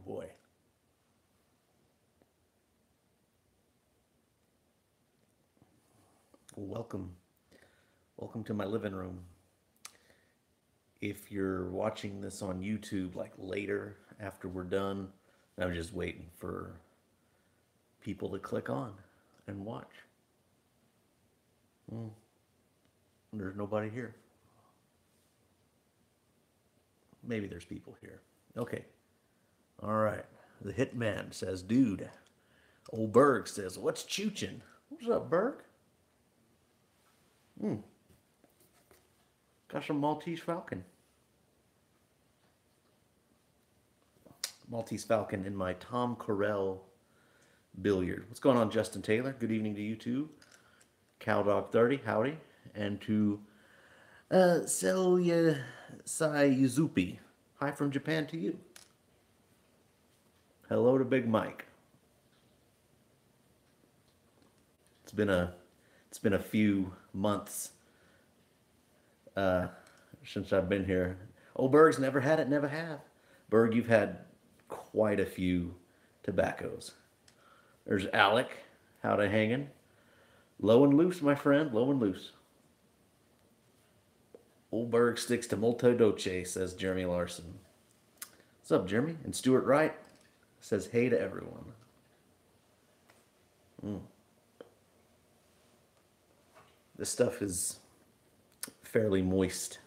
boy. Welcome. Welcome to my living room. If you're watching this on YouTube like later after we're done, I'm just waiting for people to click on and watch. There's nobody here. Maybe there's people here. Okay. All right. The Hitman says, dude. Old Berg says, what's chooching? What's up, Berg? Got some Maltese Falcon. Maltese Falcon in my Tom Carell billiard. What's going on, Justin Taylor? Good evening to you too. Cowdog30, howdy. And to Cellar Yuzupi. Hi from Japan to you. Hello to Big Mike. It's been a few months since I've been here. Oh, Berg's never had it, never have. Berg, you've had quite a few tobaccos. There's Alec, howdy hanging. Low and loose, my friend, low and loose. Old Berg sticks to Molto Dolce, says Jeremy Larson. What's up, Jeremy? And Stuart Wright says hey to everyone. This stuff is fairly moist.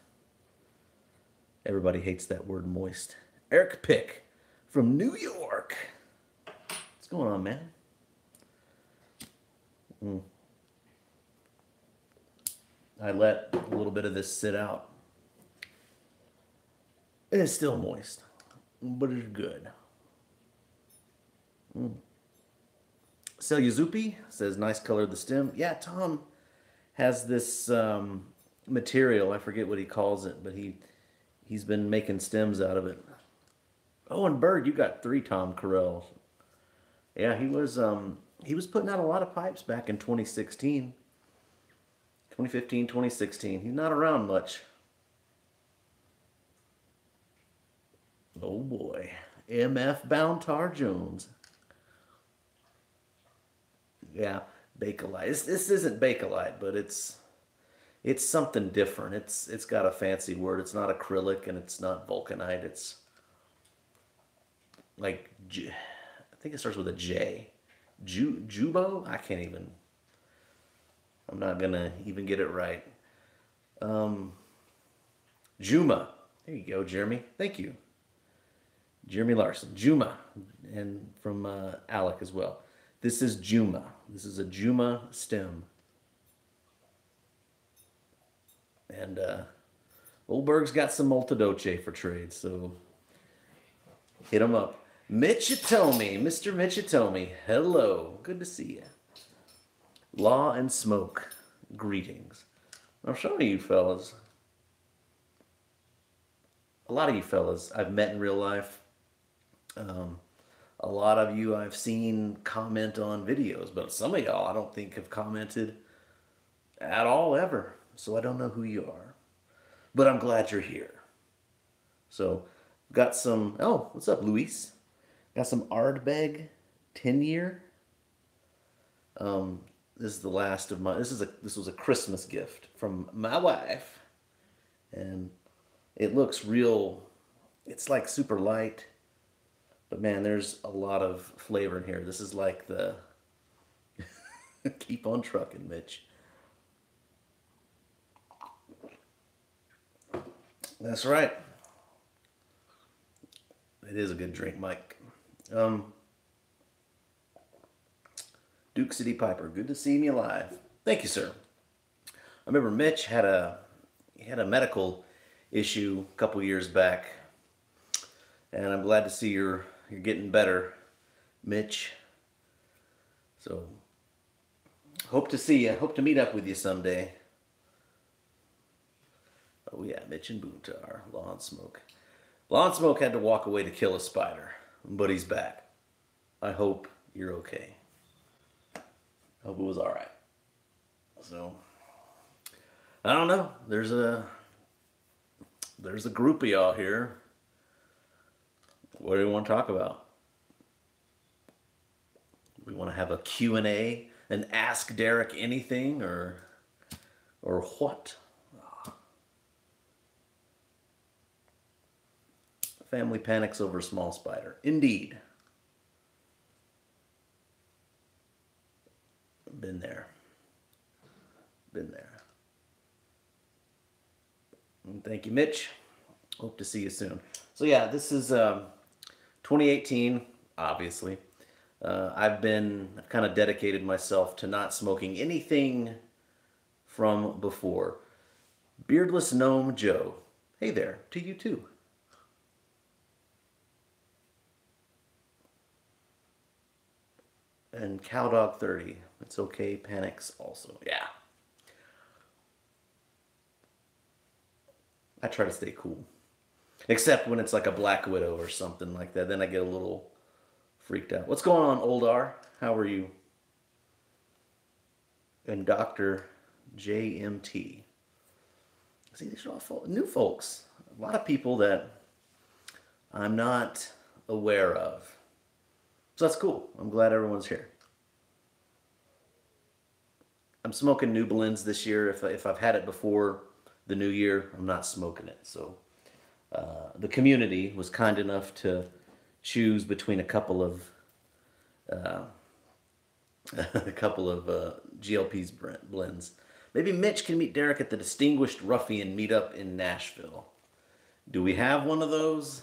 Everybody hates that word moist. Eric Pick from New York. What's going on, man? I let a little bit of this sit out. It's still moist, but it's good. Yuzupi says, nice color of the stem. Yeah, Tom has this material. I forget what he calls it, but he's been making stems out of it. Oh, and Bird, you got 3 Tom Carells. Yeah, he was putting out a lot of pipes back in 2016. 2015, 2016. He's not around much. Oh boy. MF Bound Tar Jones. Yeah, Bakelite. This isn't Bakelite, but it's something different. It's got a fancy word. It's not acrylic and it's not vulcanite. It's like I think it starts with a J. Jubo? I can't even. I'm not gonna even get it right. Juma. There you go, Jeremy. Thank you. Jeremy Larson. Juma. And from Alec as well. This is Juma. This is a Juma stem. And Oldberg's got some Multidoce for trade, so hit him up. Michitomi, Mr. Michitomi, hello. Good to see you. Law and Smoke, greetings. I'm showing you fellas. A lot of you fellas I've met in real life. A lot of you I've seen comment on videos, but some of y'all I don't think have commented at all ever. So I don't know who you are. But I'm glad you're here. So got some, oh, what's up, Luis? Got some Ardbeg 10-year. This is the last of my, this was a Christmas gift from my wife. And it looks real, it's like super light. But man, there's a lot of flavor in here. This is like the, keep on trucking, Mitch. That's right. It is a good drink, Mike. Duke City Piper, good to see me alive. Thank you, sir. I remember Mitch had a medical issue a couple years back, and I'm glad to see you're getting better, Mitch. So hope to see you. Hope to meet up with you someday. Oh yeah, Mitch and Boontar, Law and Smoke. Law and Smoke had to walk away to kill a spider, but he's back. I hope you're okay. I hope it was all right. So I don't know. There's a group of y'all here. What do we want to talk about? We want to have a Q&A, an Ask Derek Anything, or what? Family panics over a small spider. Indeed. Been there. Been there. And thank you, Mitch. Hope to see you soon. So yeah, this is 2018, obviously. I've kind of dedicated myself to not smoking anything from before. Beardless Gnome Joe. Hey there, to you too. And Cowdog 30. It's okay, panics also. Yeah. I try to stay cool. Except when it's like a Black Widow or something like that. Then I get a little freaked out. What's going on, Old R? How are you? And Dr. JMT. See, these are all new folks. A lot of people that I'm not aware of. So that's cool. I'm glad everyone's here. I'm smoking new blends this year. If I've had it before the new year, I'm not smoking it. So the community was kind enough to choose between a couple of GLP's blends. Maybe Mitch can meet Derek at the Distinguished Ruffian meetup in Nashville. Do we have one of those?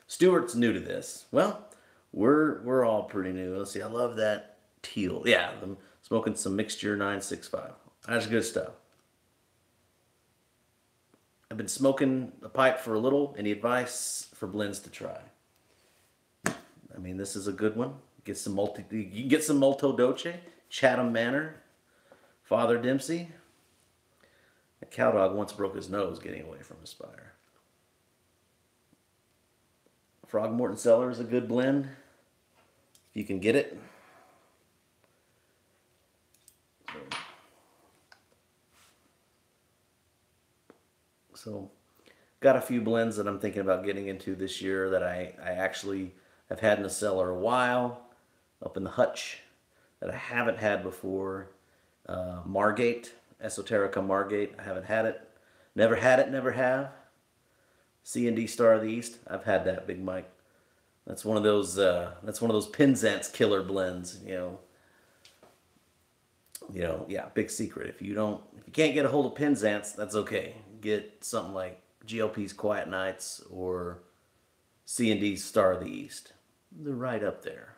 Stuart's new to this. Well, we're all pretty new. Let's see. I love that teal. Yeah, I'm smoking some Mixture 965. That's good stuff. I've been smoking a pipe for a little. Any advice for blends to try? I mean, this is a good one. You can get some Molto Dolce, Chatham Manor, Father Dempsey. A cowdog once broke his nose getting away from a spider. Frogmorton Cellar is a good blend, if you can get it. So, got a few blends that I'm thinking about getting into this year that I actually have had in the cellar a while, up in the hutch, that I haven't had before. Margate, Esoterica Margate, I haven't had it. Never had it, never have. C&D Star of the East, I've had that, Big Mike. That's one of those Penzance killer blends, yeah, big secret. If you can't get a hold of Penzance, that's okay. Get something like GLP's Quiet Nights or C&D's Star of the East. They're right up there.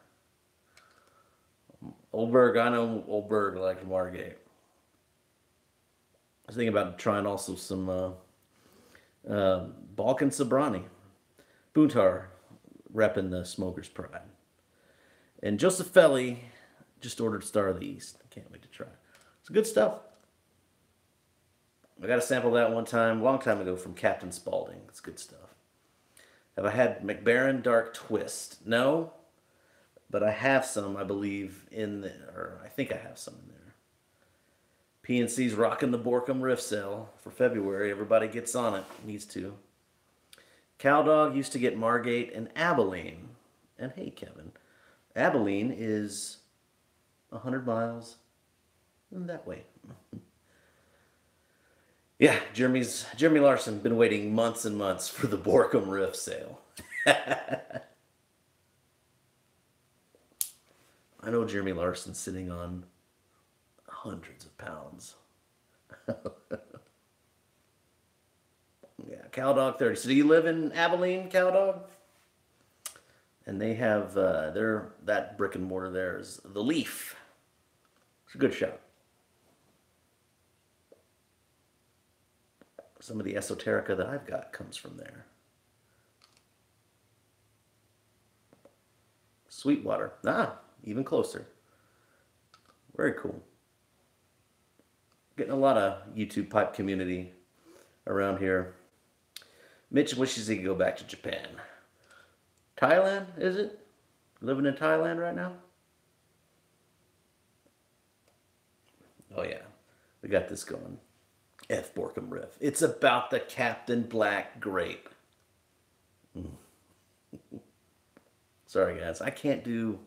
Oldberg, I know Oldberg like Margate. I was thinking about trying also some Balkan Sobrani. Buntar repping the Smoker's Pride. And Joseph Felly just ordered Star of the East. I can't wait to try. It's good stuff. I got to sample that one time, a long time ago, from Captain Spaulding. It's good stuff. Have I had McBaron Dark Twist? No, but I have some, I believe, in there. Or I think I have some in there. PNC's rocking the Borkum Riff sale for February. Everybody gets on it. Needs to. Cowdog used to get Margate and Abilene. And hey, Kevin, Abilene is 100 miles that way. Yeah, Jeremy Larson been waiting months and months for the Borkum Riff sale. I know Jeremy Larson's sitting on hundreds of pounds. Yeah, Cowdog 30. So do you live in Abilene, Cowdog? And they have that brick and mortar there is The Leaf. It's a good shop. Some of the esoterica that I've got comes from there. Sweetwater. Ah, even closer. Very cool. Getting a lot of YouTube pipe community around here. Mitch wishes he could go back to Japan. Thailand, is it? Living in Thailand right now? Oh yeah, we got this going. F. Borkum Riff. It's about the Captain Black grape. Sorry, guys. I can't do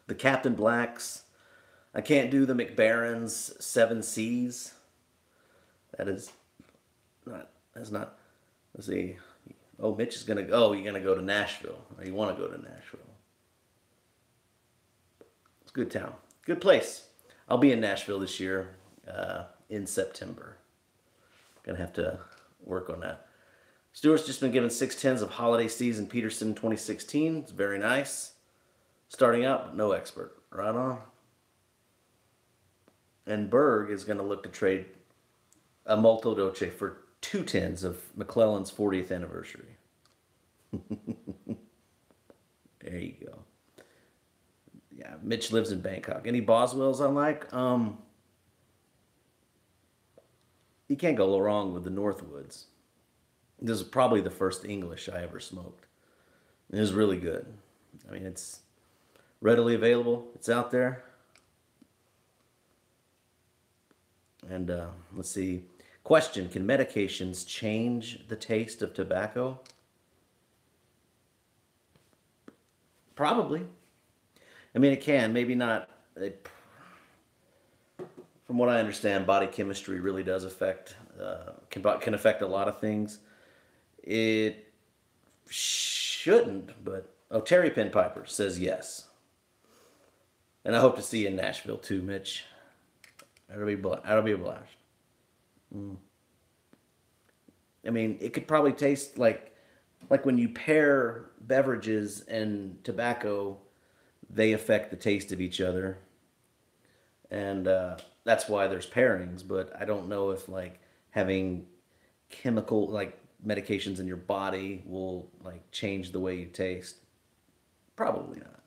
the Captain Blacks. I can't do the McBaron's Seven Seas. That is not. That's not. Let's see. Oh, Mitch is gonna. Oh, you're gonna go to Nashville. Or you want to go to Nashville? It's a good town. Good place. I'll be in Nashville this year in September. Gonna have to work on that. Stewart's just been given 6/10 of Holiday Season Peterson 2016. It's very nice. Starting out, but no expert. Right on. And Berg is going to look to trade a Molto Dolce for 2/10 of McClellan's 40th anniversary. There you go. Yeah, Mitch lives in Bangkok. Any Boswells I like? You can't go wrong with the Northwoods. This is probably the first English I ever smoked. It was really good. I mean, it's readily available. It's out there. And let's see. Question: can medications change the taste of tobacco? Probably. I mean, it can. Maybe not. From what I understand, body chemistry really does affect, can affect a lot of things. It shouldn't, but oh, Terry Penpiper says yes. And I hope to see you in Nashville too, Mitch. That'll be a blast. I mean, it could probably taste like when you pair beverages and tobacco, they affect the taste of each other, and that's why there's pairings. But I don't know if like having chemical like medications in your body will like change the way you taste. Probably not.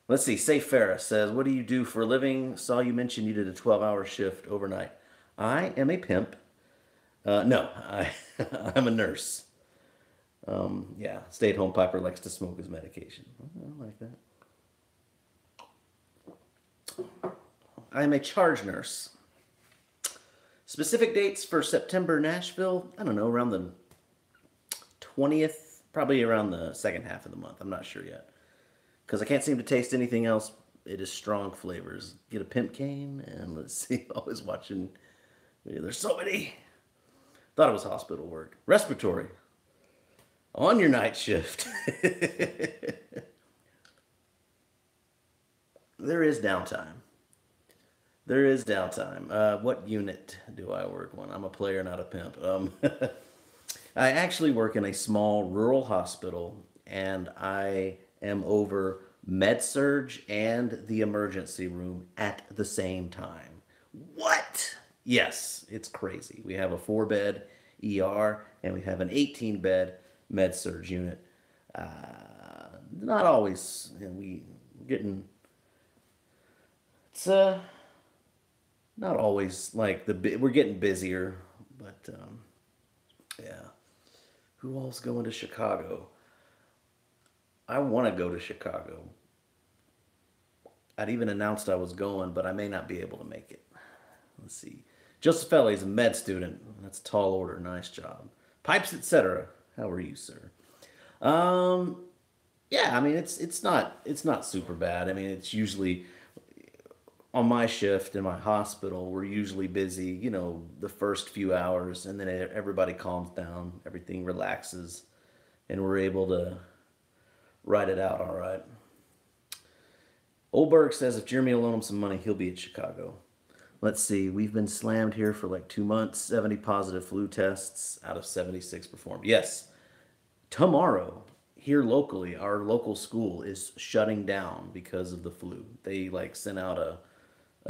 Let's see. Safe Farah says, "What do you do for a living? Saw you mention you did a 12-hour shift overnight." I am a pimp. No, I'm a nurse. Yeah, stay-at-home piper likes to smoke his medication. I like that. I am a charge nurse. Specific dates for September Nashville? I don't know, around the 20th, probably around the second half of the month. I'm not sure yet. Because I can't seem to taste anything else. It is strong flavors. Get a pimp cane, and let's see. Always watching. There's so many. Thought it was hospital work. Respiratory. On your night shift. There is downtime. There is downtime. What unit do I work on? I'm a player, not a pimp. I actually work in a small rural hospital, and I am over med surge and the emergency room at the same time. What? Yes, it's crazy. We have a 4-bed ER, and we have an 18-bed med surge unit. Not always. We're getting. It's not always like we're getting busier, but yeah. Who all's going to Chicago? I want to go to Chicago. I'd even announced I was going, but I may not be able to make it. Let's see. Joseph L. is a med student. That's a tall order. Nice job. Pipes, etc. How are you, sir? Yeah. I mean, it's not super bad. I mean, it's usually on my shift in my hospital. We're usually busy, the first few hours, and then everybody calms down, everything relaxes, and we're able to ride it out all right. Oldberg says if Jeremy will loan him some money, he'll be at Chicago. Let's see. We've been slammed here for like 2 months. 70 positive flu tests out of 76 performed. Yes. Tomorrow, here locally, our local school is shutting down because of the flu. They sent out a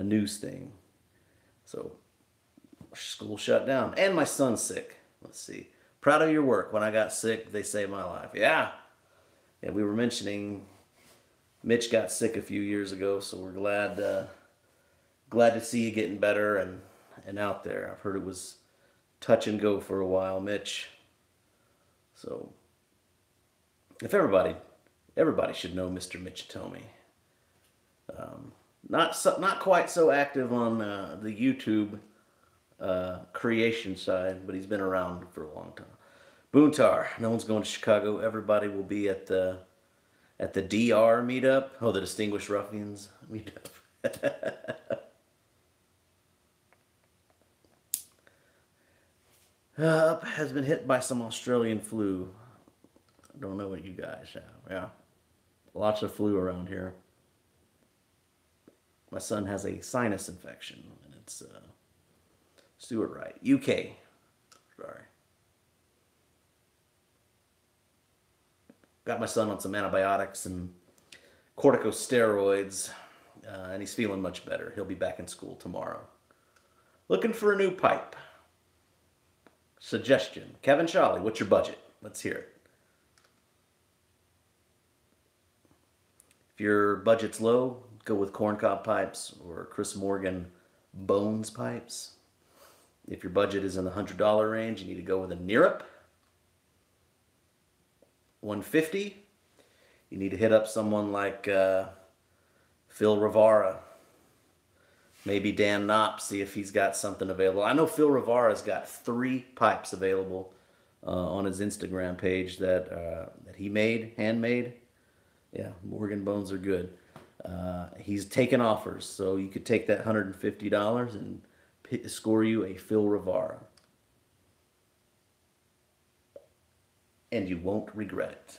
news thing. So, school shut down. And my son's sick. Let's see. Proud of your work. When I got sick, they saved my life. Yeah. Yeah, we were mentioning Mitch got sick a few years ago, so we're glad to see you getting better and out there. I've heard it was touch and go for a while, Mitch. So if everybody should know Mr. Michitomi. Not quite so active on the YouTube creation side, but he's been around for a long time. Boontar, no one's going to Chicago. Everybody will be at the at the DR meetup. Oh, the Distinguished Ruffians meetup. Has been hit by some Australian flu. I don't know what you guys have. Yeah, lots of flu around here. My son has a sinus infection, and it's Stuart Wright, UK. Sorry. Got my son on some antibiotics and corticosteroids, and he's feeling much better. He'll be back in school tomorrow. Looking for a new pipe. Suggestion. Kevin Shawley, what's your budget? Let's hear it. If your budget's low, go with corncob pipes or Chris Morgan Bones pipes. If your budget is in the $100 range, you need to go with a Neerup. $150. You need to hit up someone like Phil Rivara. Maybe Dan Knopp, see if he's got something available. I know Phil Rivara's got 3 pipes available on his Instagram page that he made, handmade. Yeah, Morgan Bones are good. He's taking offers, so you could take that $150 and score you a Phil Rivara. And you won't regret it.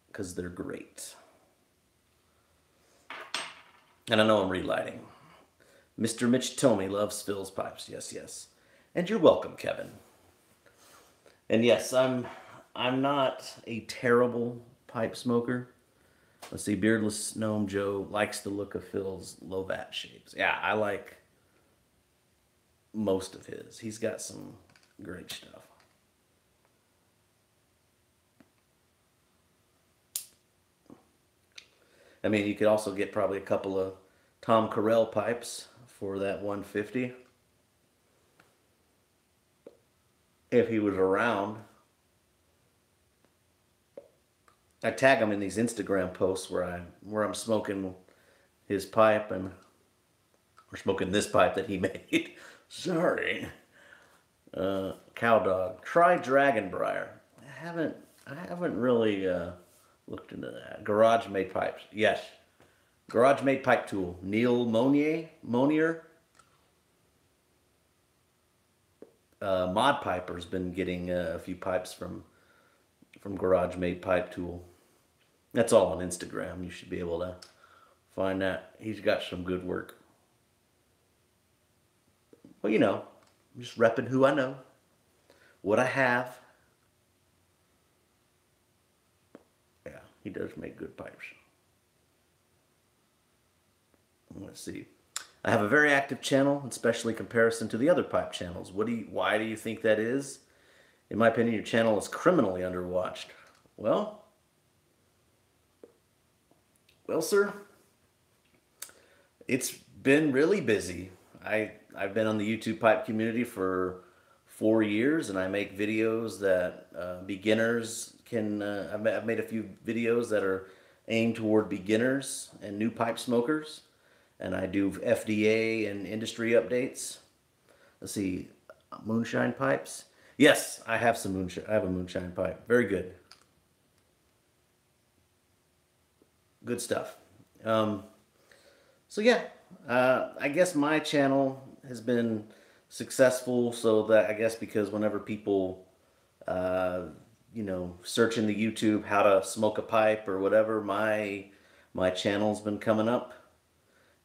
Because they're great. And I know I'm relighting. Mr. Mitch Tomey loves Phil's pipes. Yes, yes. And you're welcome, Kevin. And yes, I'm not a terrible pipe smoker. Let's see, Beardless Gnome Joe likes the look of Phil's Lovat shapes. Yeah, I like most of his. He's got some great stuff. I mean, you could also get probably a couple of Tom Carell pipes for that $150 if he was around. I tag him in these Instagram posts where I'm smoking his pipe or smoking this pipe that he made. Sorry, cow dog. Try Dragonbriar. I haven't really looked into that. Garage made pipes. Yes. Garage made pipe tool. Neil Monier. Mod Piper's been getting a few pipes from Garage Made Pipe Tool. That's all on Instagram. You should be able to find that. He's got some good work. Well, you know, I'm just repping who I know, what I have. Yeah, he does make good pipes. Let's see. I have a very active channel, especially in comparison to the other pipe channels. Why do you think that is? In my opinion, your channel is criminally underwatched. Well, sir, it's been really busy. I've been on the YouTube pipe community for 4 years, and I make videos that beginners can. I've made a few videos that are aimed toward beginners and new pipe smokers, and I do FDA and industry updates. Let's see, moonshine pipes. Yes, I have some moonshine. I have a moonshine pipe. Very good. Good stuff. So yeah, I guess my channel has been successful. So that I guess because whenever people, you know, search in the YouTube how to smoke a pipe or whatever, my channel's been coming up,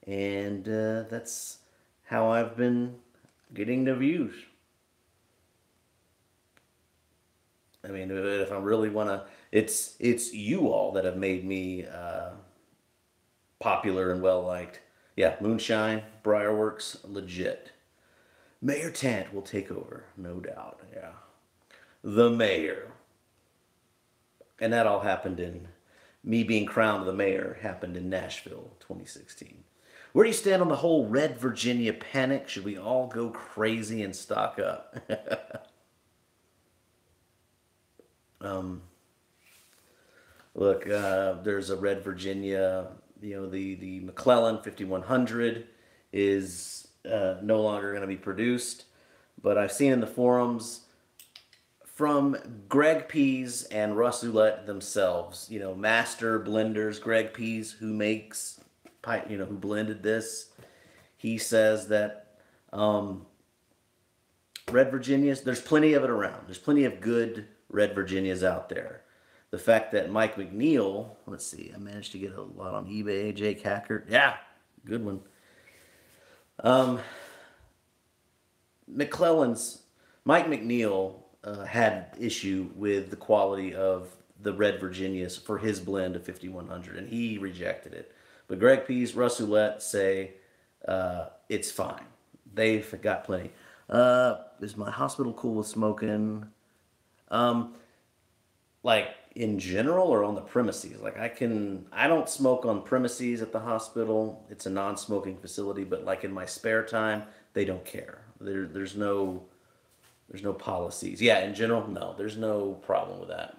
and that's how I've been getting the views. I mean, if I really want to, it's you all that have made me popular and well-liked. Yeah, Moonshine, Briarworks, legit. Mayor Tant will take over, no doubt, yeah. The mayor. And that all happened me being crowned the mayor happened in Nashville, 2016. Where do you stand on the whole Red Virginia panic? Should we all go crazy and stock up? Look, there's a Red Virginia, you know, the McClellan 5100 is no longer going to be produced, but I've seen in the forums from Greg Pease and Russ Ouellette themselves, master blenders, Greg Pease, who makes pipe, who blended this, he says that Red Virginias, there's plenty of it around. There's plenty of good Red Virginias out there. The fact that Mike McNeil, let's see, I managed to get a lot on eBay. Jake Hackert, yeah, good one. Mike McNeil had issue with the quality of the Red Virginias for his blend of 5100, and he rejected it. But Greg Pease, Russ Ouellette say it's fine. They've got plenty. Is my hospital cool with smoking? Like in general or on the premises? Like I don't smoke on premises at the hospital. It's a non-smoking facility, but like in my spare time, they don't care. There's no policies. Yeah, in general, no, there's no problem with that.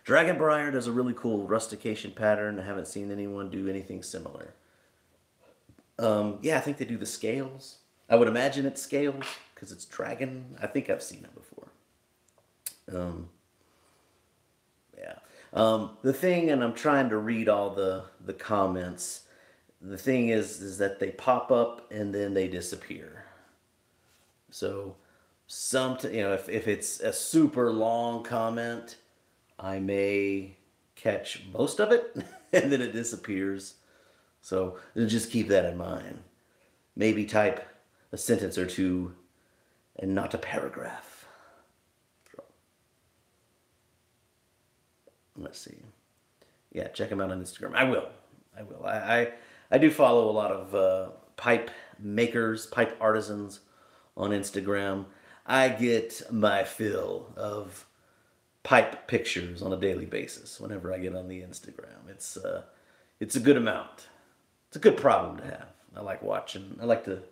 Dragonbriar does a really cool rustication pattern. I haven't seen anyone do anything similar. Yeah, I think they do the scales. I would imagine it's scales because it's dragon. I think I've seen it before. Yeah. The thing, and I'm trying to read all the comments. The thing is that they pop up and then they disappear. So if it's a super long comment, I may catch most of it and then it disappears. So just keep that in mind. Maybe type a sentence or two and not a paragraph. Let's see. Yeah, check him out on Instagram. I will. I do follow a lot of pipe makers, pipe artisans on Instagram. I get my fill of pipe pictures on a daily basis whenever I get on the Instagram. It's a good amount. It's a good problem to have. I like watching. I like to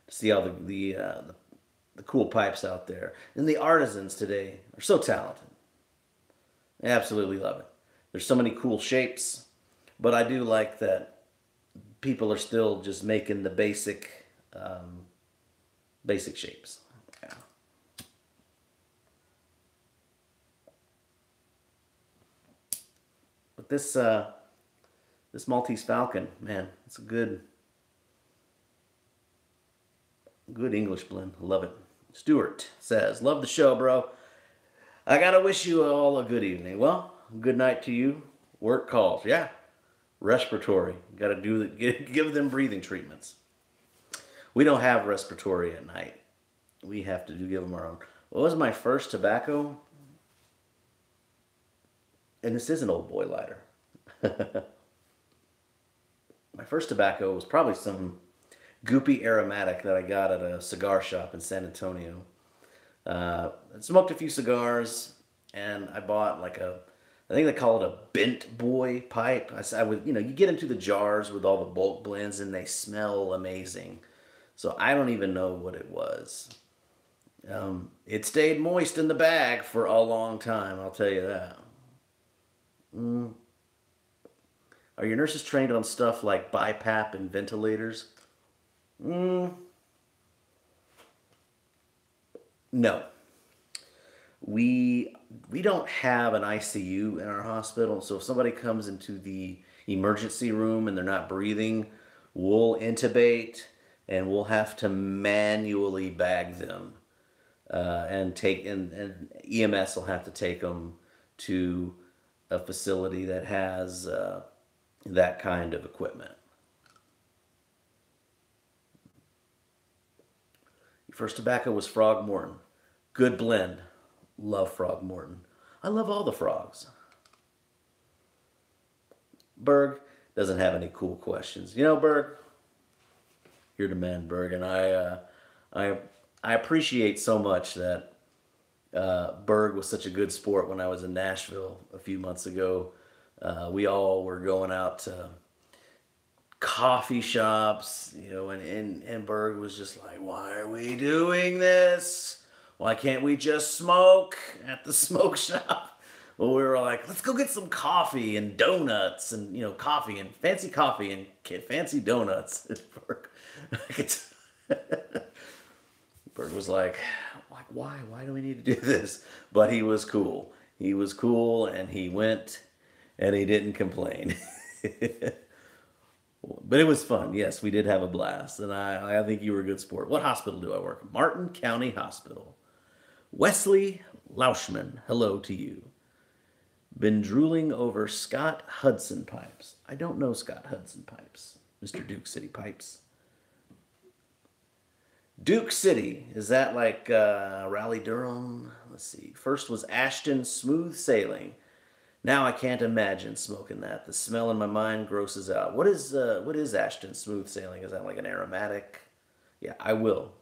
see all the cool pipes out there. And the artisans today are so talented. I absolutely love it. There's so many cool shapes, but I do like that people are still just making the basic shapes. Yeah. But this Maltese Falcon, man, it's a good English blend. Love it. Stuart says, love the show, bro. I gotta wish you all a good evening. Well, good night to you. Work calls. Yeah. Respiratory. Gotta give them breathing treatments. We don't have respiratory at night. We have to give them our own. What was my first tobacco? And this is an old boy lighter. My first tobacco was probably some goopy aromatic that I got at a cigar shop in San Antonio. I smoked a few cigars, and I bought I think they call it a bent boy pipe. I would, you get into the jars with all the bulk blends, and they smell amazing. So I don't even know what it was. It stayed moist in the bag for a long time, I'll tell you that. Are your nurses trained on stuff like BiPAP and ventilators? No. We don't have an ICU in our hospital, so if somebody comes into the emergency room and they're not breathing, we'll intubate and we'll have to manually bag them, and EMS will have to take them to a facility that has that kind of equipment. First tobacco was Frog Morton. Good blend. Love Frog Morton. I love all the frogs. Berg doesn't have any cool questions. Berg, you're the man, Berg, and I appreciate so much that Berg was such a good sport when I was in Nashville a few months ago. We all were going out to coffee shops, and Berg was just like, why are we doing this? Why can't we just smoke at the smoke shop? Well, we were like, let's go get some coffee and donuts and, coffee and fancy donuts. Berg was like, Like, why? Why do we need to do this? But he was cool. He was cool, and he went, and he didn't complain. But it was fun. Yes, we did have a blast, and I think you were a good sport. What hospital do I work? Martin County Hospital. Wesley Lauschman, hello to you. Been drooling over Scott Hudson pipes. I don't know Scott Hudson pipes. Mr. Duke City pipes. Duke City, is that like Raleigh Durham? Let's see. First was Ashton Smooth Sailing. Now I can't imagine smoking that. The smell in my mind grosses out. What is Ashton Smooth Sailing? Is that like an aromatic? Yeah, I will.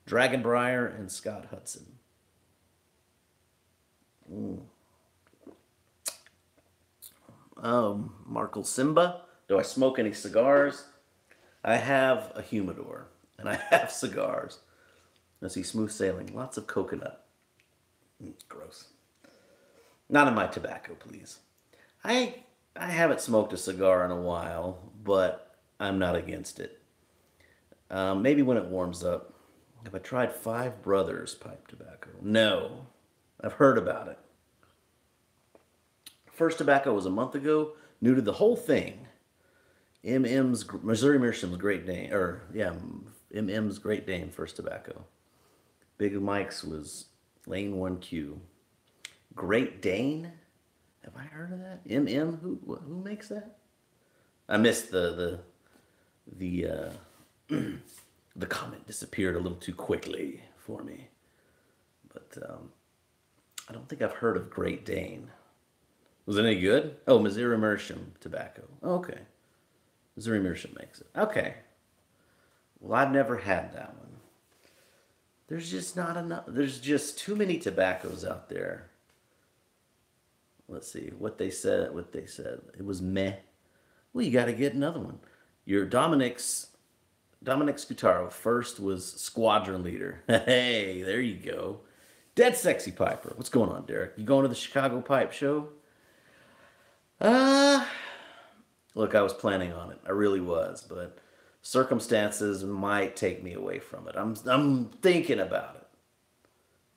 Dragon Briar and Scott Hudson. Markle Simba. Do I smoke any cigars? I have a humidor and I have cigars. Let's see, Smooth Sailing. Lots of coconut. Gross. Not in my tobacco, please. I haven't smoked a cigar in a while, but I'm not against it. Maybe when it warms up. Have I tried Five Brothers pipe tobacco? No. I've heard about it. First tobacco was a month ago. New to the whole thing. Missouri Merchant's Great Dane, or yeah, MM's Great Dane first tobacco. Big Mike's was Lane 1Q. Great Dane? Have I heard of that? MM? Who makes that? I missed the the comment disappeared a little too quickly for me. But I don't think I've heard of Great Dane. Was it any good? Oh, Missouri Merchant tobacco. Oh, okay. Missouri Merchant makes it. Okay. Well, I've never had that one. There's just not enough. There's just too many tobaccos out there. Let's see what they said. It was meh. Well, you got to get another one. Your Dominic Scutaro first was Squadron Leader. Hey, there you go. Dead Sexy Piper. What's going on, Derek? You going to the Chicago Pipe Show? Look, I was planning on it. I really was, but circumstances might take me away from it. I'm thinking about it,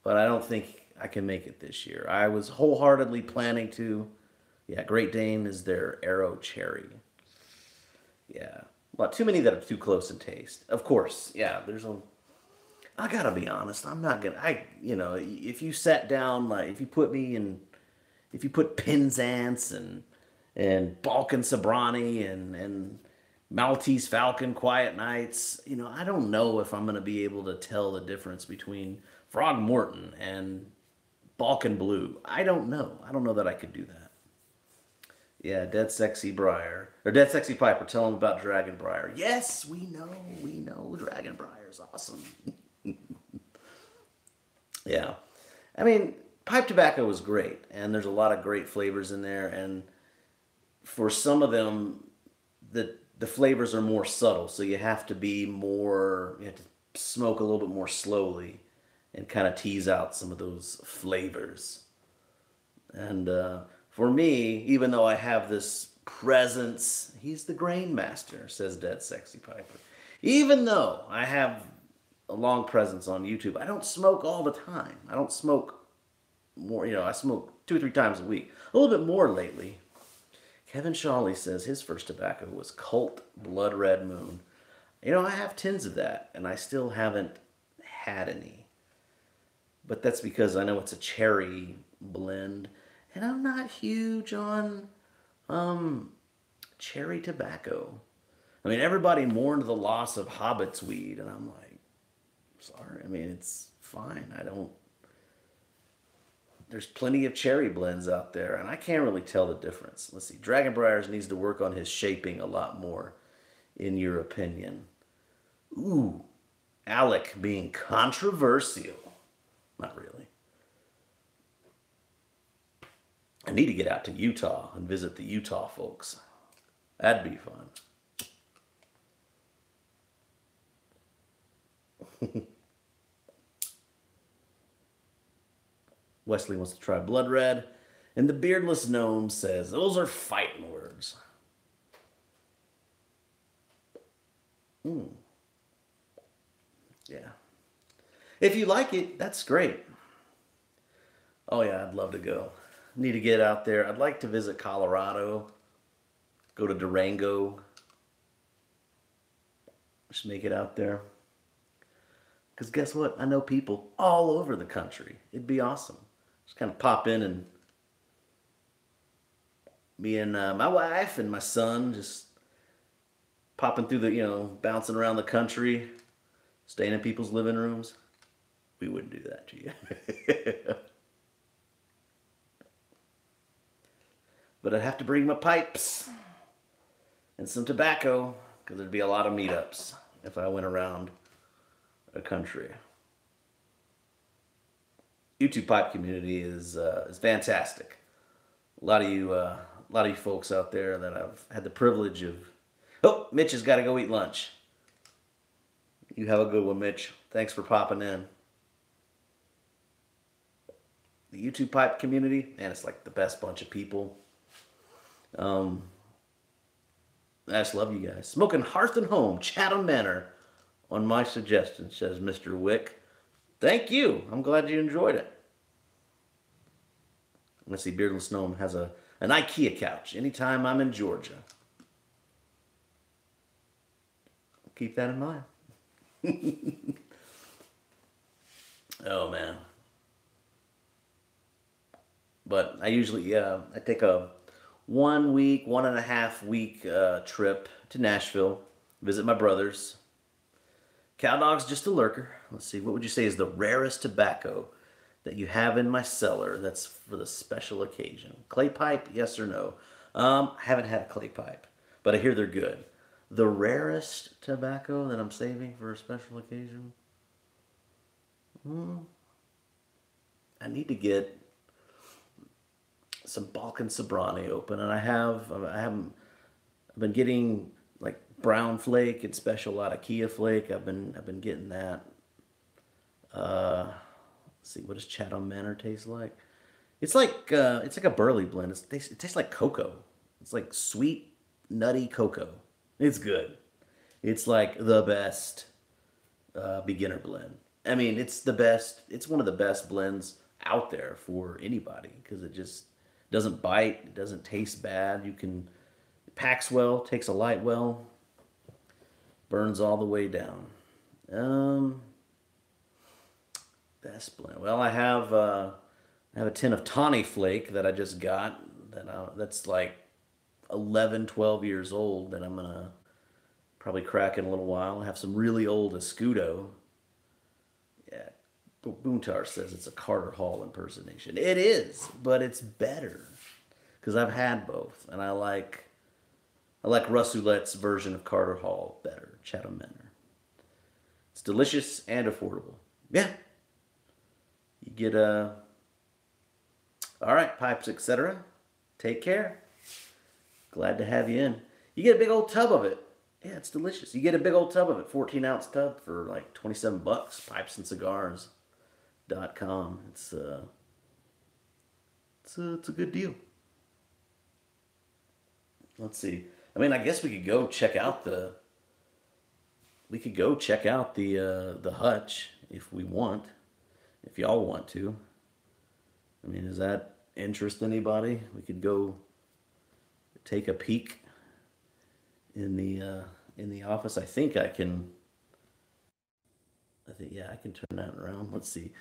but I don't think I can make it this year. I was wholeheartedly planning to. Yeah, Great Dane is their Arrow Cherry. Yeah, well, too many that are too close in taste. Of course, yeah. I gotta be honest. I'm not gonna. If you sat down, like if you put Penzance and Balkan Sobrani and Maltese Falcon Quiet Nights, I don't know if I'm going to be able to tell the difference between Frog Morton and Balkan Blue. I don't know. I don't know that I could do that. Yeah, Dead Sexy Briar. Or Dead Sexy Piper, tell them about Dragon Briar. Yes, we know. Dragon Briar's awesome. Yeah. I mean, pipe tobacco is great, and there's a lot of great flavors in there, and for some of them, the flavors are more subtle, so you have to smoke a little bit more slowly and kind of tease out some of those flavors. And for me, even though I have this presence, he's the grain master, says Dead Sexy Piper. Even though I have a long presence on YouTube, I don't smoke all the time. I don't smoke more, I smoke 2 or 3 times a week. A little bit more lately. Kevin Shawley says his first tobacco was Cult Blood Red Moon. I have tins of that, and I still haven't had any. But that's because I know it's a cherry blend, and I'm not huge on cherry tobacco. I mean, everybody mourned the loss of Hobbit's weed, and I'm like, sorry. I mean, it's fine. There's plenty of cherry blends out there, and I can't really tell the difference. Let's see. Dragon Briars needs to work on his shaping a lot more, in your opinion. Ooh, Alec being controversial. Not really. I need to get out to Utah and visit the Utah folks. That'd be fun. Wesley wants to try Blood Red. And the Beardless Gnome says, those are fighting words. Yeah. If you like it, that's great. Oh yeah, I'd love to go. Need to get out there. I'd like to visit Colorado, go to Durango, just make it out there. Because guess what? I know people all over the country. It'd be awesome. Just kind of pop in and me and my wife and my son just popping through the, bouncing around the country, staying in people's living rooms. We wouldn't do that to you. But I'd have to bring my pipes and some tobacco because there'd be a lot of meetups if I went around a country. YouTube pipe community is fantastic. A lot of you folks out there that I've had the privilege of. Oh, Mitch has got to go eat lunch. You have a good one, Mitch. Thanks for popping in. The YouTube pipe community, man, it's like the best bunch of people. I just love you guys. Smoking Hearth and Home, Chatham Manor, on my suggestion, says Mr. Wick. Thank you. I'm glad you enjoyed it. Let's see, Beardless Gnome has an IKEA couch anytime I'm in Georgia. Keep that in mind. Oh, man. But I usually, I take a 1 week, 1.5 week trip to Nashville, visit my brothers. Cow Dog's just a lurker. Let's see, what would you say is the rarest tobacco that you have in my cellar that's for the special occasion? Clay pipe, yes or no? I haven't had a clay pipe, but I hear they're good. The rarest tobacco that I'm saving for a special occasion? I need to get some Balkan Sobrani open, and I've been getting like brown flake and special out of Kia flake. I've been getting that. Let's see, what does Chatham Manor taste like? It's like a burley blend. It tastes like cocoa. It's like sweet, nutty cocoa. It's good. It's like the best beginner blend. I mean, it's the best. It's one of the best blends out there for anybody because it just doesn't bite. It doesn't taste bad. It packs well, takes a light well, burns all the way down. Best blend. Well, I have a tin of Tawny Flake that I just got. That's like 11, 12 years old that I'm gonna probably crack in a little while. I have some really old Escudo. Yeah, Boontar says it's a Carter Hall impersonation. It is, but it's better because I've had both, and I like Russ Ouellette's version of Carter Hall better. Chatham Manor. It's delicious and affordable. Yeah, you get all right, pipes, etc. Take care. Glad to have you in. You get a big old tub of it. Yeah, it's delicious. You get a big old tub of it, 14-ounce tub for like $27. Pipesandscigars.com. It's a good deal. Let's see. I mean, I guess we could go check out the hutch if we want, if y'all want to. I mean, does that interest anybody? We could go take a peek in the office. I think I can. Yeah, I can turn that around. Let's see.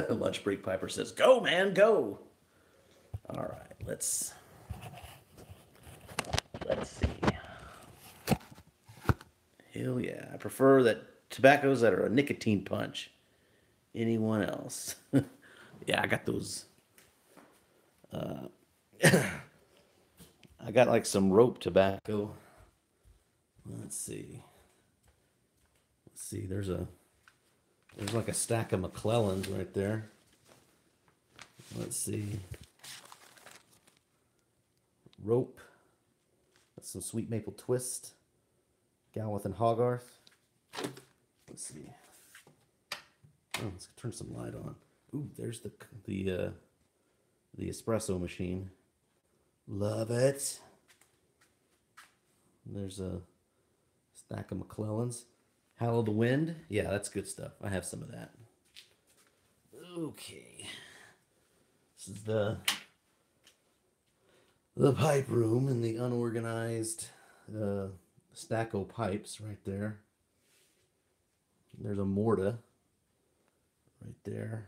Lunch break Piper says, "Go, man, go." All right, let's see. Hell yeah, I prefer that tobaccos that are a nicotine punch. Anyone else? Yeah, I got those. I got like some rope tobacco. Let's see. There's like a stack of McClellans right there. Let's see. Rope. That's some sweet maple twist. Galworth and Hogarth. Let's see. Oh, let's turn some light on. Ooh, there's the espresso machine. Love it. There's a stack of McClellans. Hallow the Wind. Yeah, that's good stuff. I have some of that. Okay. This is the pipe room and the unorganized stack of pipes right there. There's a mortar right there.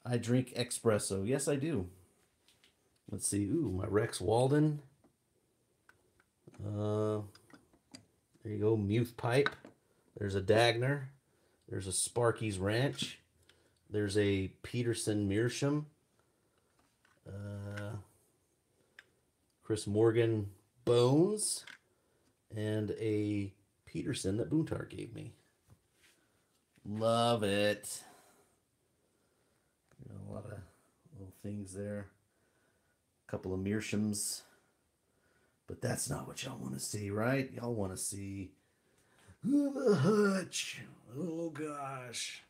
I drink espresso. Yes, I do. Let's see. Ooh, my Rex Walden. There you go. Muth pipe. There's a Dagner. There's a Sparky's Ranch. There's a Peterson Meerschaum. Chris Morgan Bones. And a Peterson that Boontar gave me. Love it. You know, a lot of little things there. A couple of Meershams. But that's not what y'all want to see, right? Y'all want to see the hutch. Oh, gosh.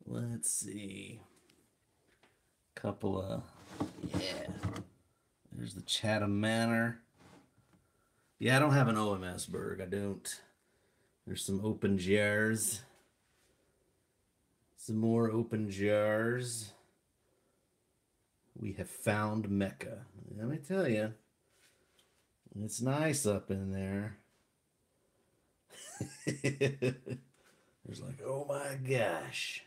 Let's see. Couple of, yeah. There's the Chatham Manor. Yeah, I don't have an OMS Berg. I don't. There's some open jars. Some more open jars. We have found Mecca. Let me tell you. It's nice up in there. There's like, oh my gosh.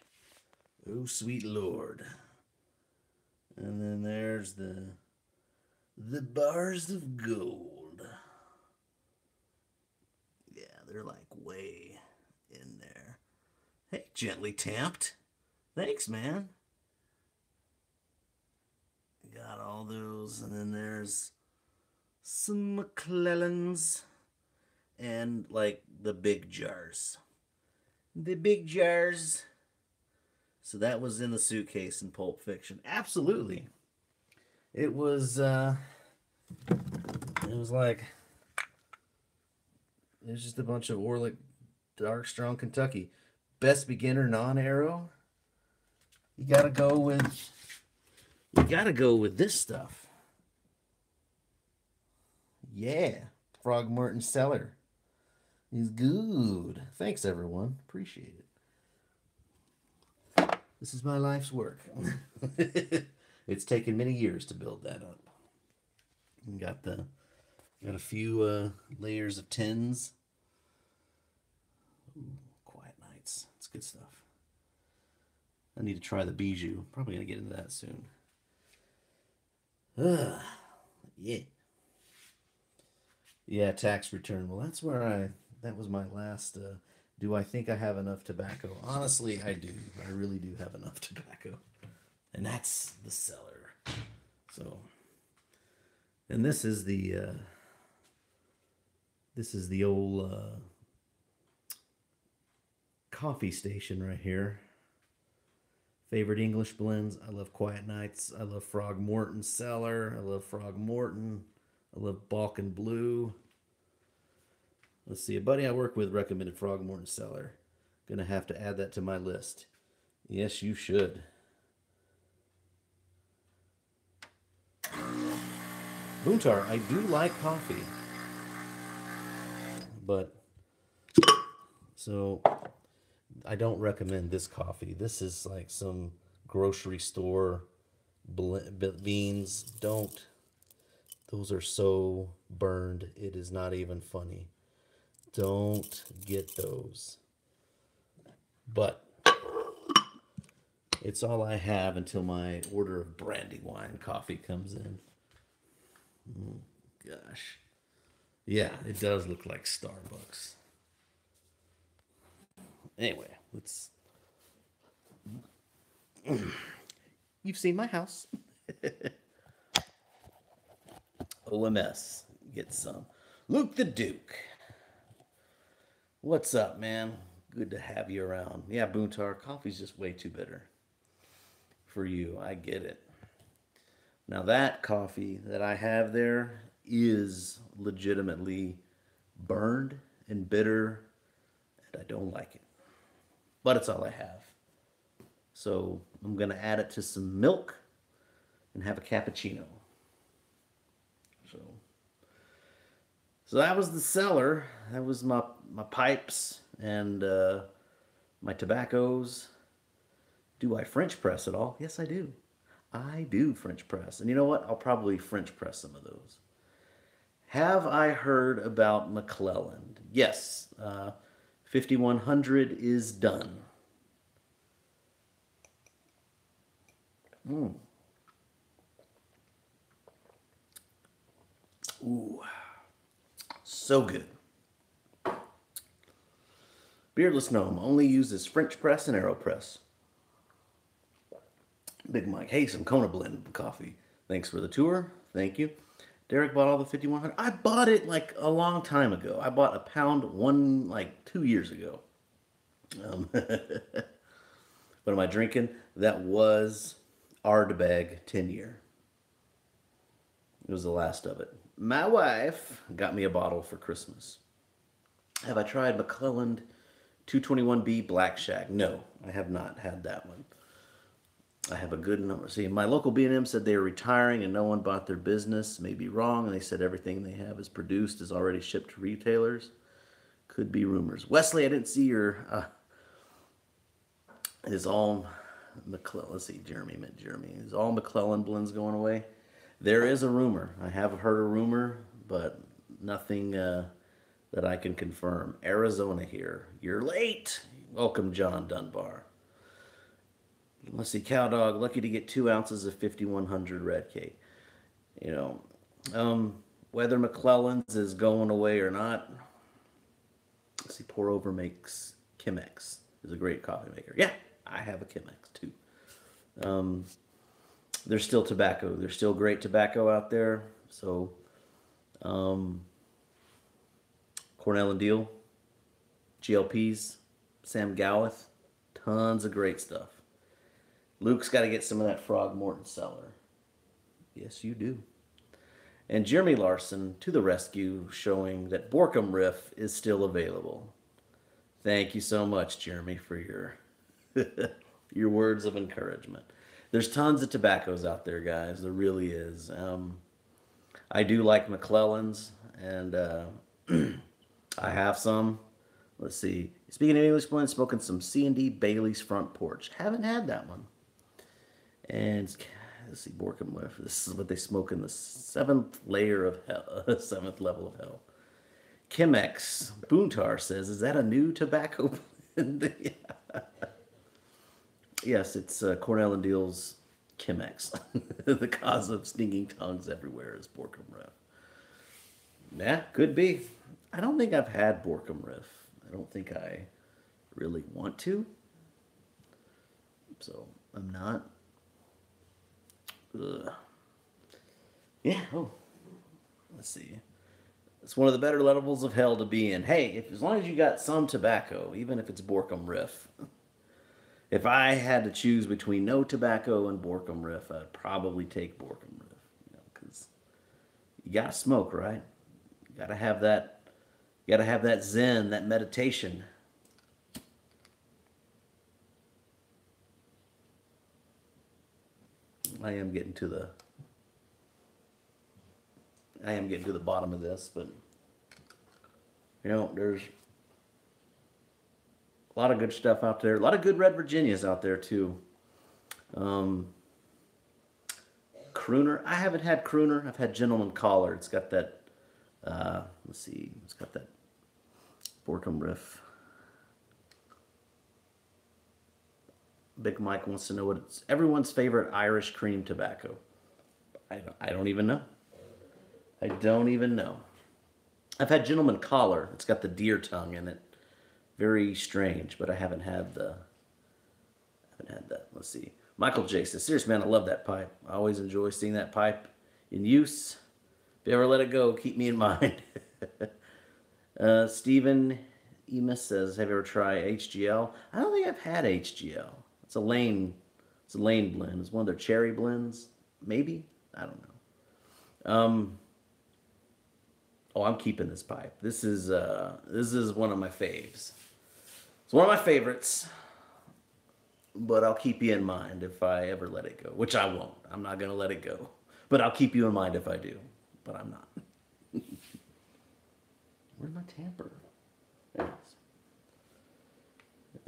Oh, sweet Lord. And then there's the bars of gold. Yeah, they're like way in there. Hey, gently tamped. Thanks, man. Got all those. And then there's some McClellans. And like the big jars. The big jars. So that was in the suitcase in Pulp Fiction. Absolutely. It was like, it was just a bunch of Orlick Dark Strong Kentucky. Best beginner non-arrow. You gotta go with this stuff. Yeah. Throgmorton Cellar is good. Thanks everyone. Appreciate it. This is my life's work. It's taken many years to build that up. Got a few layers of tins. Ooh, Quiet Nights. It's good stuff. I need to try the Bijou. Probably gonna get into that soon. Yeah. Yeah, tax return. Well, that was my last. Do I think I have enough tobacco? Honestly, I do. I really do have enough tobacco. And that's the Cellar. So, and this is the old coffee station right here. Favorite English blends. I love Quiet Nights. I love Throgmorton Cellar. I love Throgmorton. I love Balkan Blue. Let's see. A buddy I work with recommended Throgmorton Cellar. Gonna have to add that to my list. Yes, you should. Boontar, I do like coffee. But, so, I don't recommend this coffee. This is like some grocery store beans. Don't. Those are so burned. It is not even funny. Don't get those. But it's all I have until my order of Brandywine coffee comes in. Oh, gosh. Yeah, it does look like Starbucks. Anyway, let's... You've seen my house. OMS. Get some. Luke the Duke. What's up, man? Good to have you around. Yeah, Boontar, coffee's just way too bitter for you. I get it. Now that coffee that I have there is legitimately burned and bitter, and I don't like it. But it's all I have. So I'm going to add it to some milk and have a cappuccino. So that was the Cellar. That was my pipes and my tobaccos. Do I French press at all? Yes, I do. I do French press. And you know what? I'll probably French press some of those. Have I heard about McClelland? Yes. 5100 is done. Mm. Ooh, so good. Beardless Gnome only uses French press and AeroPress. Big Mike, hey, some Kona blend coffee. Thanks for the tour. Thank you. Derek bought all the 5100. I bought it like a long time ago. I bought a pound like 2 years ago. What am I drinking? That was Ardbeg 10 year. It was the last of it. My wife got me a bottle for Christmas. Have I tried McClelland 221B Black Shack? No, I have not had that one. I have a good number. See, my local B&M said they are retiring and no one bought their business. May be wrong. And they said everything they have is produced is already shipped to retailers. Could be rumors. Wesley, I didn't see your. Is all McClellan? Let's see. Jeremy meant Jeremy. Is all McClellan blends going away? There is a rumor. I have heard a rumor, but nothing that I can confirm. Arizona here. You're late. Welcome, John Dunbar. Let's see, Cowdog, lucky to get 2 ounces of 5100 red cake. You whether McClellan's is going away or not. Let's see, Pour Over makes Chemex. Is a great coffee maker. Yeah, I have a Chemex too. There's still tobacco. There's still great tobacco out there. So, Cornell and Deal, GLPs, Sam Gowith, tons of great stuff. Luke's got to get some of that Frog Morton Cellar. Yes, you do. And Jeremy Larson to the rescue, showing that Borkum Riff is still available. Thank you so much, Jeremy, for your your words of encouragement. There's tons of tobaccos out there, guys. There really is. I do like McClellan's, and I have some. Let's see. Speaking of English blend, smoking some C&D Bailey's Front Porch. Haven't had that one. And let's see, Borkum Riff. This is what they smoke in the seventh layer of hell, seventh level of hell. Chemex Boontar says, "Is that a new tobacco blend?" Yeah. Yes, it's Cornell and Deal's Chemex. The cause of stinging tongues everywhere is Borkum Riff. Yeah, could be. I don't think I've had Borkum Riff. I don't think I really want to. So I'm not. Ugh. Yeah. Oh, let's see. It's one of the better levels of hell to be in. Hey, as long as you got some tobacco, even if it's Borkum Riff. If I had to choose between no tobacco and Borkum Riff, I'd probably take Borkum Riff. Because you gotta smoke, right? You gotta have that. You gotta have that zen, that meditation. I am getting to the bottom of this, but there's a lot of good stuff out there. A lot of good Red Virginias out there too. Crooner. I haven't had Crooner. I've had Gentleman Collar. It's got that. Let's see. It's got that Borkum Riff. Big Mike wants to know what it's everyone's favorite Irish cream tobacco. I don't even know. I don't even know. I've had Gentleman Collar. It's got the deer tongue in it. Very strange, but I haven't had that. Let's see. Michael J says, "Serious man, I love that pipe. I always enjoy seeing that pipe in use. If you ever let it go, keep me in mind." Stephen Emus says, "Have you ever tried HGL?" I don't think I've had HGL. It's a Lane blend. It's one of their cherry blends. Maybe. I don't know. Oh, I'm keeping this pipe. This is one of my faves. It's one of my favorites. But I'll keep you in mind if I ever let it go, which I won't. I'm not going to let it go. But I'll keep you in mind if I do. But I'm not. Where's my tamper? There it is.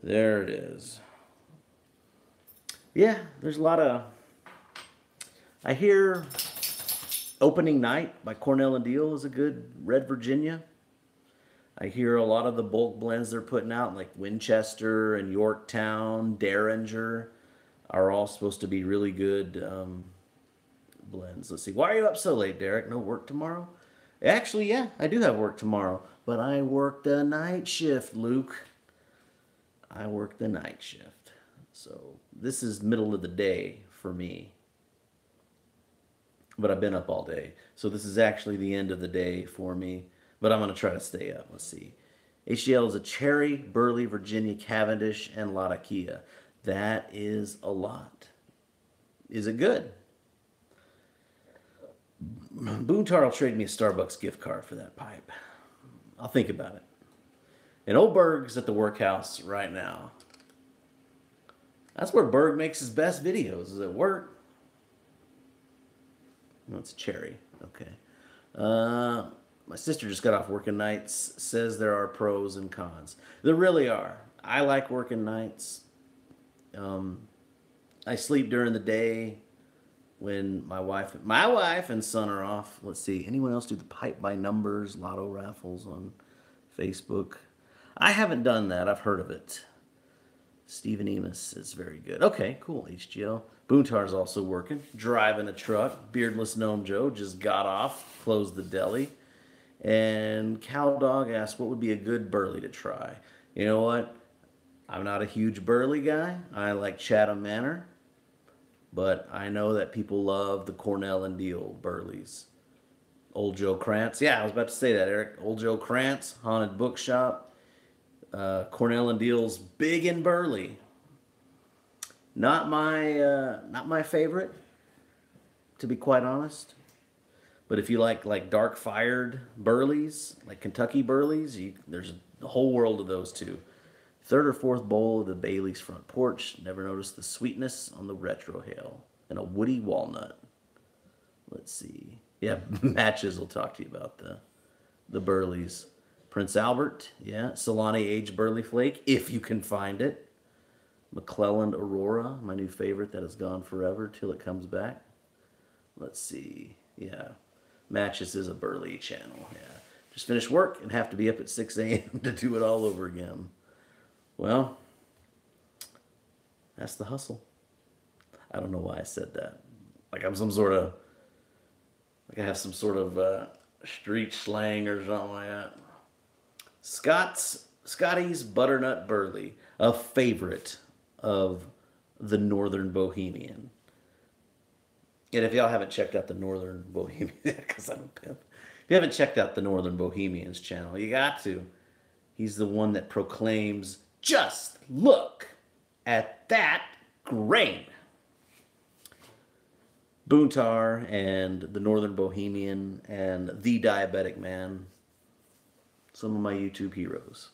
There it is. Yeah, there's a lot of. I hear Opening Night by Cornell and Deal is a good Red Virginia. I hear a lot of the bulk blends they're putting out, like Winchester and Yorktown, Derringer, are all supposed to be really good blends. Let's see. Why are you up so late, Derek? No work tomorrow? Actually, yeah, I do have work tomorrow, but I work the night shift, Luke. I work the night shift. So this is middle of the day for me. But I've been up all day. So this is actually the end of the day for me. But I'm going to try to stay up. Let's see. HDL is a Cherry, Burley, Virginia, Cavendish, and Latakia. That is a lot. Is it good? Boontar will trade me a Starbucks gift card for that pipe. I'll think about it. And old Berg's at the workhouse right now. That's where Berg makes his best videos, is at work. No, it's Cherry. Okay. My sister just got off working nights, says there are pros and cons. There really are. I like working nights. I sleep during the day when my wife and son are off. Let's see. Anyone else do the pipe by numbers, lotto raffles on Facebook? I haven't done that. I've heard of it. Stephen Enos is very good. Okay, cool. HGL. Boontar's also working, driving a truck. Beardless Gnome Joe just got off, closed the deli. And Cowdog asked, what would be a good Burley to try? You know what? I'm not a huge Burley guy. I like Chatham Manor. But I know that people love the Cornell and Deal Burleys. Old Joe Krantz. Yeah, I was about to say that, Eric. Old Joe Krantz, Haunted Bookshop. Cornell and Deal's Big and Burley. Not my favorite, to be quite honest. But if you like dark fired Burleys, like Kentucky Burleys, there's a whole world of those too. Third or fourth bowl of the Bailey's front porch. Never noticed the sweetness on the retrohale. And a woody walnut. Let's see. Yeah, Matches will talk to you about the Burleys. Prince Albert, yeah. Solani aged Burley Flake, if you can find it. McClelland Aurora, my new favorite that has gone forever till it comes back. Let's see. Yeah. Matches is a Burley channel. Yeah. Just finished work and have to be up at 6 a.m. to do it all over again. Well, that's the hustle. I don't know why I said that. Like I'm some sort of, like I have some sort of street slang or something like that. Scotty's Butternut Burley, a favorite of the Northern Bohemian. And if y'all haven't checked out the Northern Bohemian, because I'm a pimp. If you haven't checked out the Northern Bohemians channel, you got to. He's the one that proclaims, just look at that grain. Boontar and the Northern Bohemian and the Diabetic Man. Some of my YouTube heroes.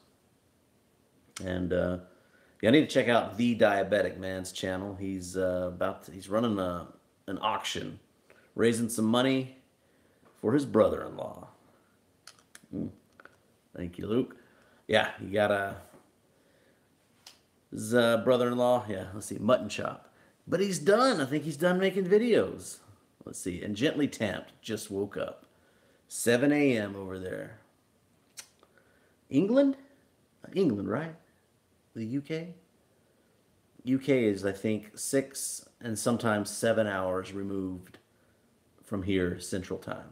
And yeah, I need to check out the Diabetic Man's channel. He's he's running an auction, raising some money for his brother-in-law. Thank you, Luke. Yeah, you got his brother-in-law. Yeah, let's see, mutton chop. But he's done. I think he's done making videos. Let's see, and Gently Tamped just woke up. 7 a.m. over there. England? England, right? The UK? UK is, I think, 6 and sometimes 7 hours removed from here, Central Time.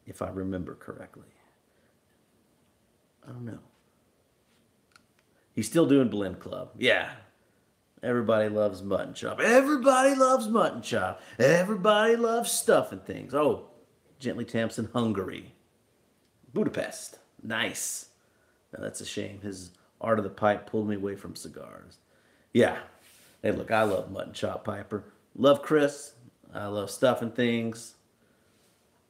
If I remember correctly. I don't know. He's still doing Blend Club. Yeah. Everybody loves mutton chop. Everybody loves mutton chop. Everybody loves stuffing things. Oh, Gently Tamped in Hungary. Budapest. Nice. Now that's a shame. His Art of the Pipe pulled me away from cigars. Yeah. Hey, look, I love mutton chop, Piper. Love Chris. I love stuffing things.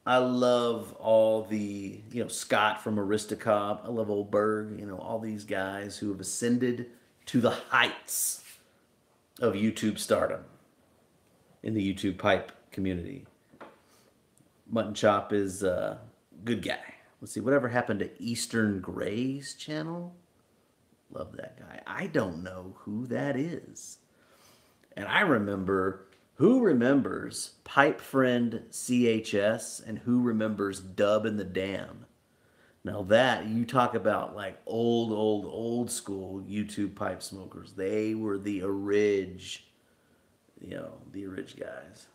I love all the, Scott from Aristocob. I love old Berg. All these guys who have ascended to the heights of YouTube stardom in the YouTube pipe community. Mutton Chop is a good guy. Let's see, whatever happened to Eastern Gray's channel? Love that guy. I don't know who that is. And I remember, who remembers Pipe Friend CHS and who remembers Dub and the Dam? Now that, you talk about like old school YouTube pipe smokers. They were the the orig guys.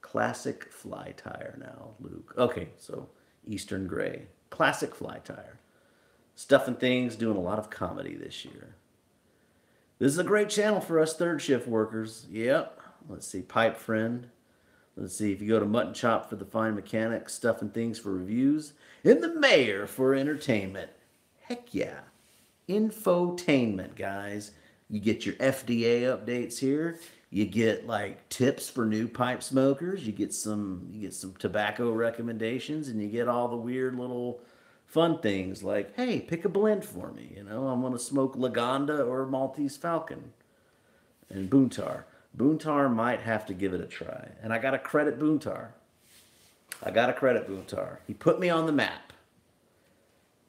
Classic fly tire now, Luke. Okay, so Eastern Gray. Classic fly tire. Stuff and Things doing a lot of comedy this year. This is a great channel for us third shift workers. Yep. Let's see, Pipe Friend. Let's see, if you go to Mutton Chop for the fine mechanics, Stuff and Things for reviews, and the Mayor for entertainment. Heck yeah. Infotainment, guys. You get your FDA updates here. You get like tips for new pipe smokers. You get some tobacco recommendations, and you get all the weird little fun things like, hey, pick a blend for me. You know, I'm gonna smoke Lagonda or Maltese Falcon. And Boontar. Boontar might have to give it a try. And I gotta credit Boontar. He put me on the map.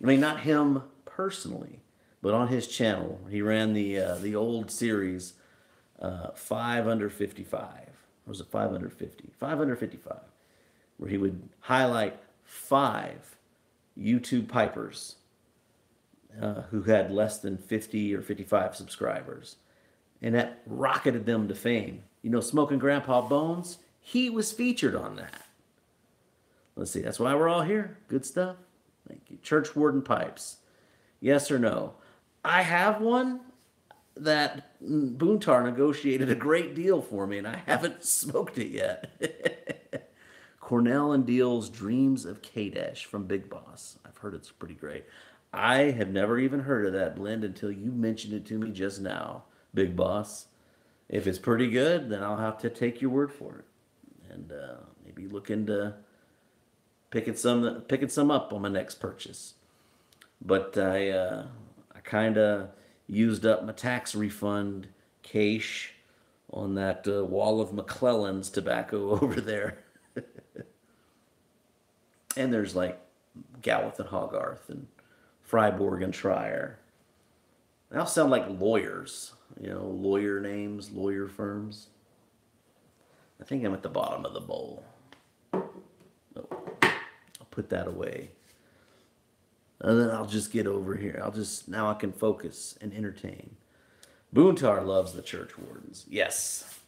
I mean, not him personally, but on his channel. He ran the old series 5 under 55. Or was it 5 under 50? 5 under 55. Where he would highlight 5 YouTube pipers who had less than 50 or 55 subscribers. And that rocketed them to fame. You know, Smoking Grandpa Bones, he was featured on that. Let's see, that's why we're all here. Good stuff. Thank you. Church Warden Pipes. Yes or no? I have one that Boontar negotiated a great deal for me, and I haven't smoked it yet. Cornell and Deal's Dreams of Kadesh from Big Boss. I've heard it's pretty great. I have never even heard of that blend until you mentioned it to me just now, Big Boss. If it's pretty good, then I'll have to take your word for it, and maybe look into picking some up on my next purchase. But I kind of used up my tax refund cache on that wall of McClellan's tobacco over there. And there's like Galleth and Hogarth and Freiburg and Trier. They all sound like lawyers, you know, lawyer names, lawyer firms. I think I'm at the bottom of the bowl. Oh, I'll put that away. And then I'll just get over here. Now I can focus and entertain. Boontar loves the Church Wardens. Yes.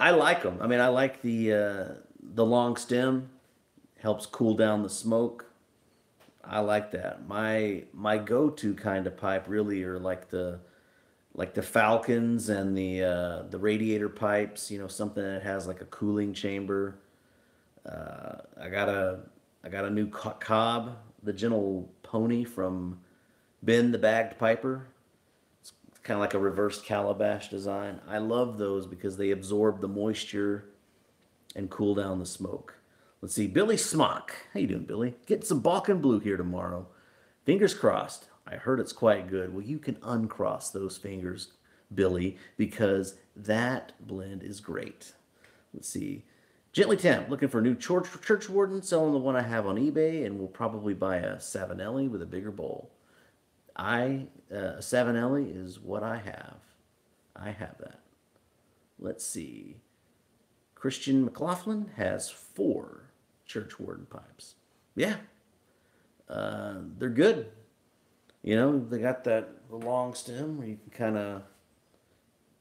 I like them. I mean, I like the long stem. Helps cool down the smoke. I like that. My go-to kind of pipe really are like the Falcons and the radiator pipes. You know, something that has like a cooling chamber. I got a new cob, the Gentle Pony from Ben the Bagged Piper. It's kind of like a reversed calabash design. I love those because they absorb the moisture and cool down the smoke. Let's see, Billy Smock. How you doing, Billy? Getting some Balkan Blue here tomorrow. Fingers crossed. I heard it's quite good. Well, you can uncross those fingers, Billy, because that blend is great. Let's see. Gently Temp, looking for a new church warden, selling the one I have on eBay, and we'll probably buy a Savinelli with a bigger bowl. A Savinelli is what I have. I have that. Let's see. Christian McLaughlin has 4 church warden pipes. Yeah. They're good. You know, they got the long stem where you can kind of,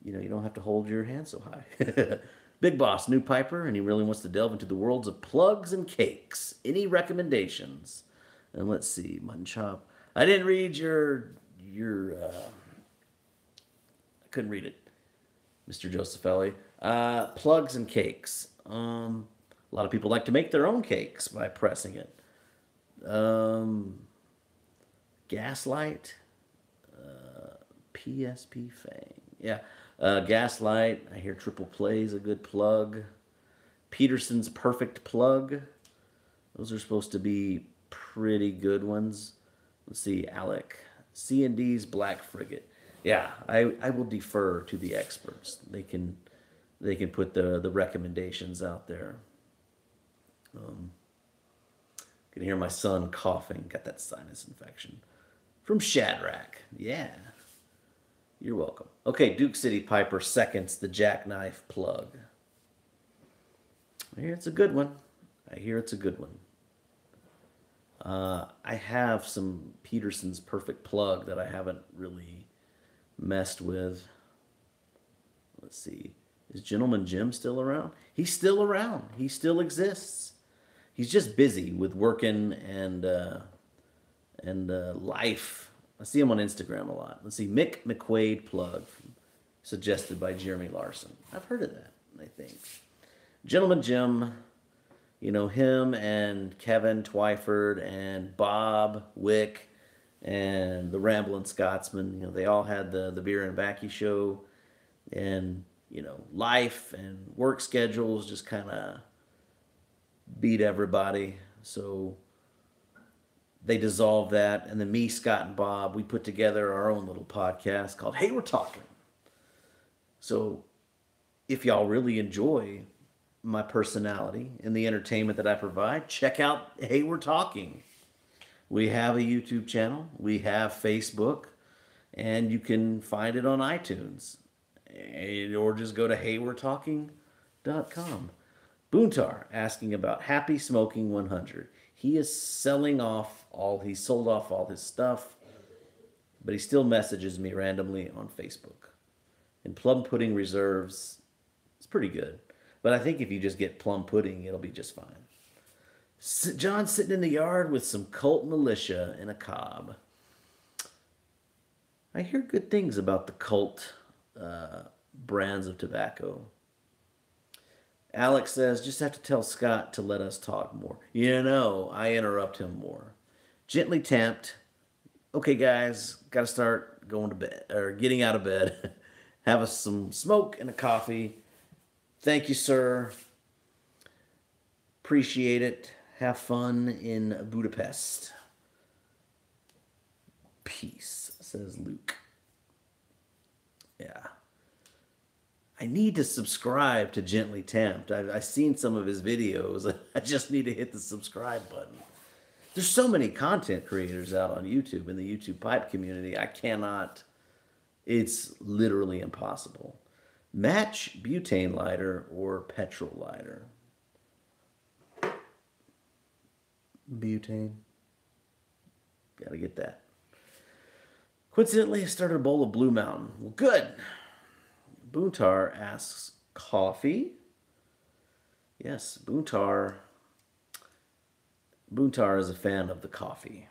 you know, you don't have to hold your hand so high. Big Boss, new piper, and he really wants to delve into the worlds of plugs and cakes. Any recommendations? And let's see, Mutton Chop. I didn't read your I couldn't read it, Mr. Josephelli. Plugs and cakes. A lot of people like to make their own cakes by pressing it. Gaslight. PSP Fang. Yeah. Gaslight. I hear Triple Play is a good plug. Peterson's Perfect Plug. Those are supposed to be pretty good ones. Let's see, Alec. C&D's Black Frigate. Yeah, I will defer to the experts. They can put the recommendations out there. Can hear my son coughing. Got that sinus infection. From Shadrach. Yeah. You're welcome. Okay, Duke City Piper seconds the jackknife plug. I hear it's a good one. I hear it's a good one. I have some Peterson's Perfect Plug that I haven't really messed with. Let's see. Is Gentleman Jim still around? He's still around. He still exists. He's just busy with working and life. I see him on Instagram a lot. Let's see. Mick McQuaid Plug, suggested by Jeremy Larson. I've heard of that, I think. Gentleman Jim, you know, him and Kevin Twyford and Bob Wick and the Ramblin' Scotsman, you know, they all had the Beer and Backy show. And, you know, life and work schedules just kind of beat everybody. So they dissolved that. And then me, Scott, and Bob, we put together our own little podcast called Hey, We're Talking. So if y'all really enjoy my personality and the entertainment that I provide, check out Hey, We're Talking. We have a YouTube channel. We have Facebook. And you can find it on iTunes. Or just go to heywe'retalking.com. Boontar asking about Happy Smoking 100. He is selling off he sold off all his stuff, but he still messages me randomly on Facebook. And Plum Pudding Reserves, it's pretty good. But I think if you just get plum pudding, it'll be just fine. John's sitting in the yard with some cult militia in a cob. I hear good things about the cult brands of tobacco. Alex says, just have to tell Scott to let us talk more. You know, I interrupt him more. Gently tamped. Okay, guys, got to start going to bed, or getting out of bed. Have us some smoke and a coffee. Thank you, sir. Appreciate it. Have fun in Budapest. Peace, says Luke. Yeah. I need to subscribe to Gently Tamped. I've seen some of his videos. I just need to hit the subscribe button. There's so many content creators out on YouTube in the YouTube pipe community. I cannot. It's literally impossible. Match butane lighter or petrol lighter. Butane. Gotta get that. Coincidentally, I started a bowl of Blue Mountain. Well, good. Boontar asks, coffee? Yes, Boontar is a fan of the coffee.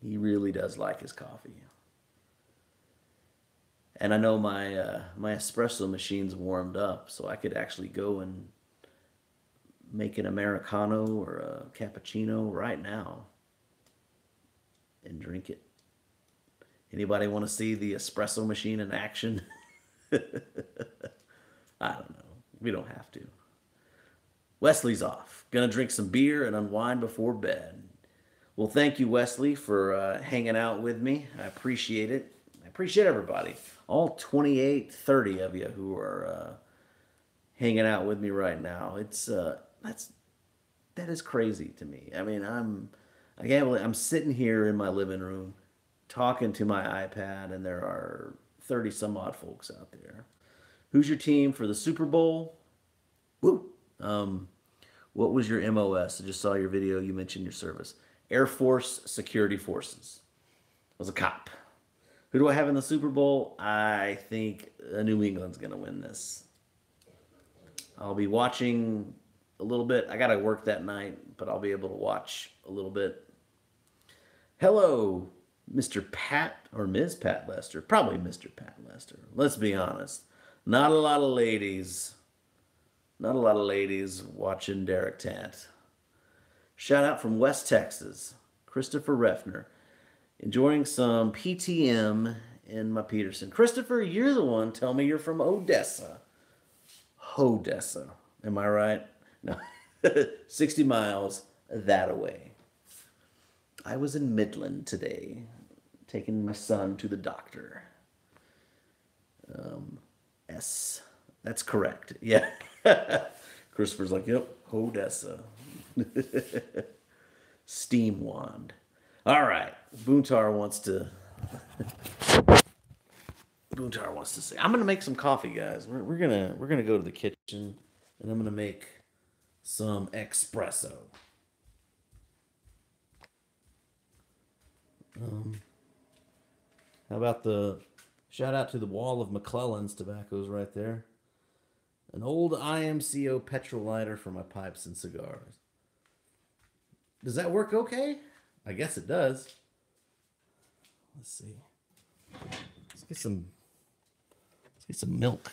He really does like his coffee. And I know my espresso machine's warmed up, so I could actually go and make an Americano or a cappuccino right now and drink it. Anybody want to see the espresso machine in action? I don't know. We don't have to. Wesley's off. Gonna drink some beer and unwind before bed. Well, thank you, Wesley, for hanging out with me. I appreciate it. I appreciate everybody. All 28, 30 of you who are hanging out with me right now. It's that is crazy to me. I mean, I'm sitting here in my living room talking to my iPad, and there are 30 some odd folks out there. Who's your team for the Super Bowl? Woo. What was your MOS? I just saw your video. You mentioned your service. Air Force Security Forces. I was a cop. Who do I have in the Super Bowl? I think New England's going to win this. I'll be watching a little bit. I got to work that night, but I'll be able to watch a little bit. Hello, Mr. Pat or Ms. Pat Lester. Probably Mr. Pat Lester. Let's be honest. Not a lot of ladies watching Derek Tant. Shout out from West Texas, Christopher Refner. Enjoying some PTM in my Peterson. Christopher, you're the one. Tell me you're from Odessa. Odessa. Am I right? No. 60 miles that away. I was in Midland today, taking my son to the doctor. That's correct. Yeah. Christopher's like, yep, Odessa. Steam wand. All right. Boontar wants to Boontar wants to say. I'm gonna make some coffee, guys. We're gonna go to the kitchen and I'm gonna make some espresso. Um, how about the shout out to the wall of McClellan's tobaccos right there? An old IMCO petrol lighter for my pipes and cigars. Does that work okay? I guess it does. Let's see. Let's get some. Let's get some milk.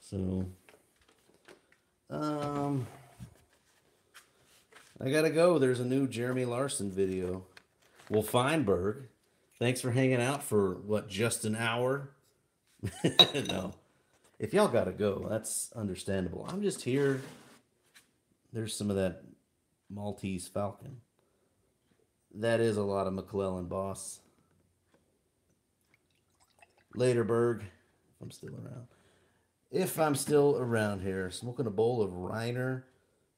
So, I gotta go. There's a new Jeremy Larson video. Well, Feinberg, thanks for hanging out for what, just an hour? No. If y'all gotta go, that's understandable. I'm just here. There's some of that Maltese Falcon. That is a lot of McClellan, boss. Later, Berg. If I'm still around. If I'm still around here, smoking a bowl of Reiner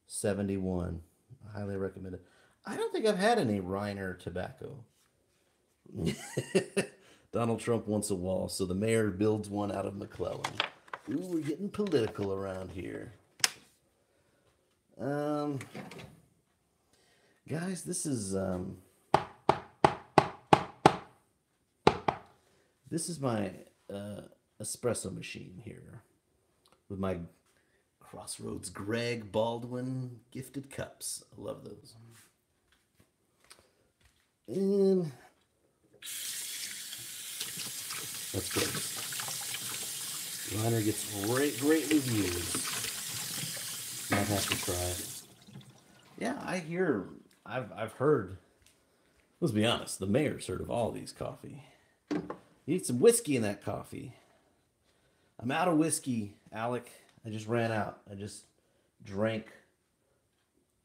71. I highly recommend it. I don't think I've had any Reiner tobacco. Donald Trump wants a wall, so the mayor builds one out of McClellan. Ooh, we're getting political around here. Guys, this is my espresso machine here with my Crossroads Greg Baldwin gifted cups. I love those. And let's go. Reiner gets great reviews. Might have to try it. Yeah, I've heard. Let's be honest, the mayor's heard of all these coffee. You need some whiskey in that coffee. I'm out of whiskey, Alec. I just ran out. I just drank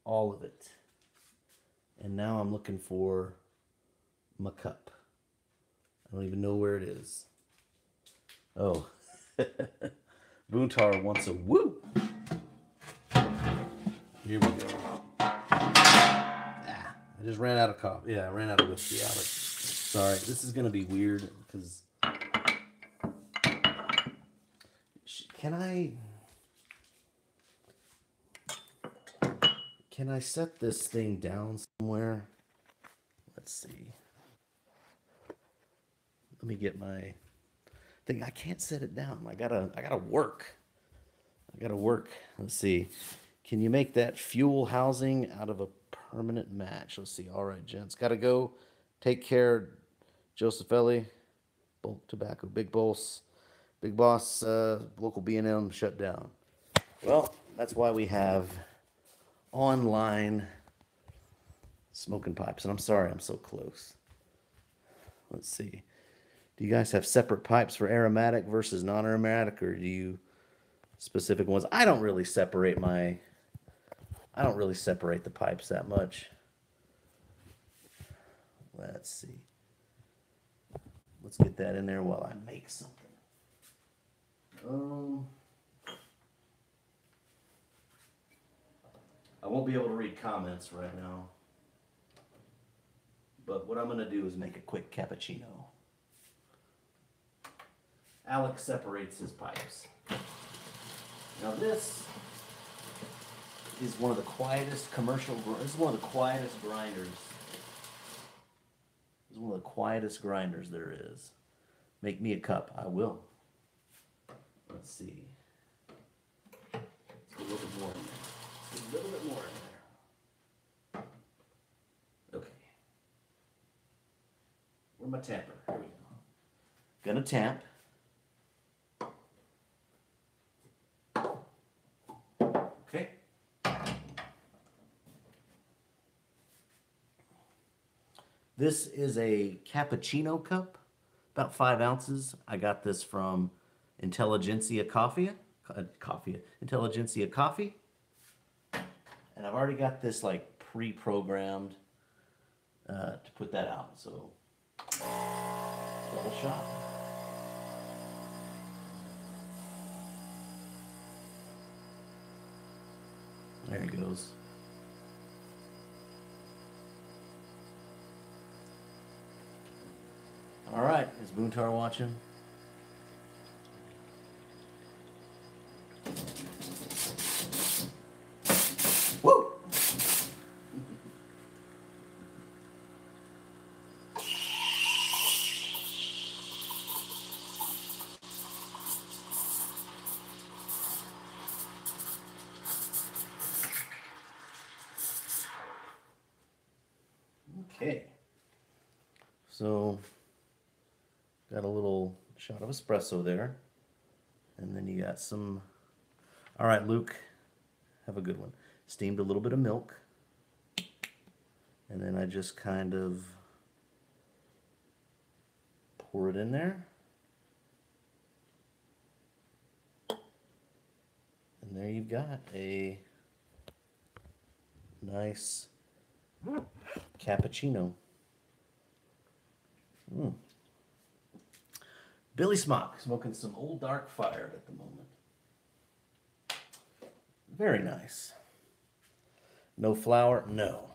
all of it. And now I'm looking for my cup. I don't even know where it is. Oh. Boontar wants a woo. Here we go. I just ran out of coffee. Yeah, I ran out of whiskey, Alex. Sorry, this is going to be weird because... Can I set this thing down somewhere? Let's see. Let me get my thing. I can't set it down. I gotta work. I gotta work. Let's see. Can you make that fuel housing out of a permanent match? Let's see. All right, gents. Gotta go. Take care, Josephelli. Bulk Tobacco. Big Boss. Local B&M shut down. Well, that's why we have online smoking pipes. And I'm sorry I'm so close. Let's see. Do you guys have separate pipes for aromatic versus non-aromatic, or do you specific ones? I don't really separate the pipes that much. Let's see. Let's get that in there while I make something. I won't be able to read comments right now, but what I'm going to do is make a quick cappuccino. Alex separates his pipes. Now this is one of the quietest this is one of the quietest grinders. This is one of the quietest grinders there is. Make me a cup. I will. Let's see. Let's get a little bit more in there. Let's get a little bit more in there. Okay. Where's my tamper? Here we go. Gonna tamp. Okay. This is a cappuccino cup, about 5 ounces. I got this from Intelligentsia Coffee. Intelligentsia Coffee. And I've already got this like pre-programmed to put that out. So, double shot. There he goes. Boontar watching? Woo! Okay. So, got a little shot of espresso there. And then you got some... All right, Luke, have a good one. Steamed a little bit of milk. And then I just kind of pour it in there. And there you've got a nice cappuccino. Billy Smock smoking some Old Dark Fire at the moment. Very nice. No flour? No.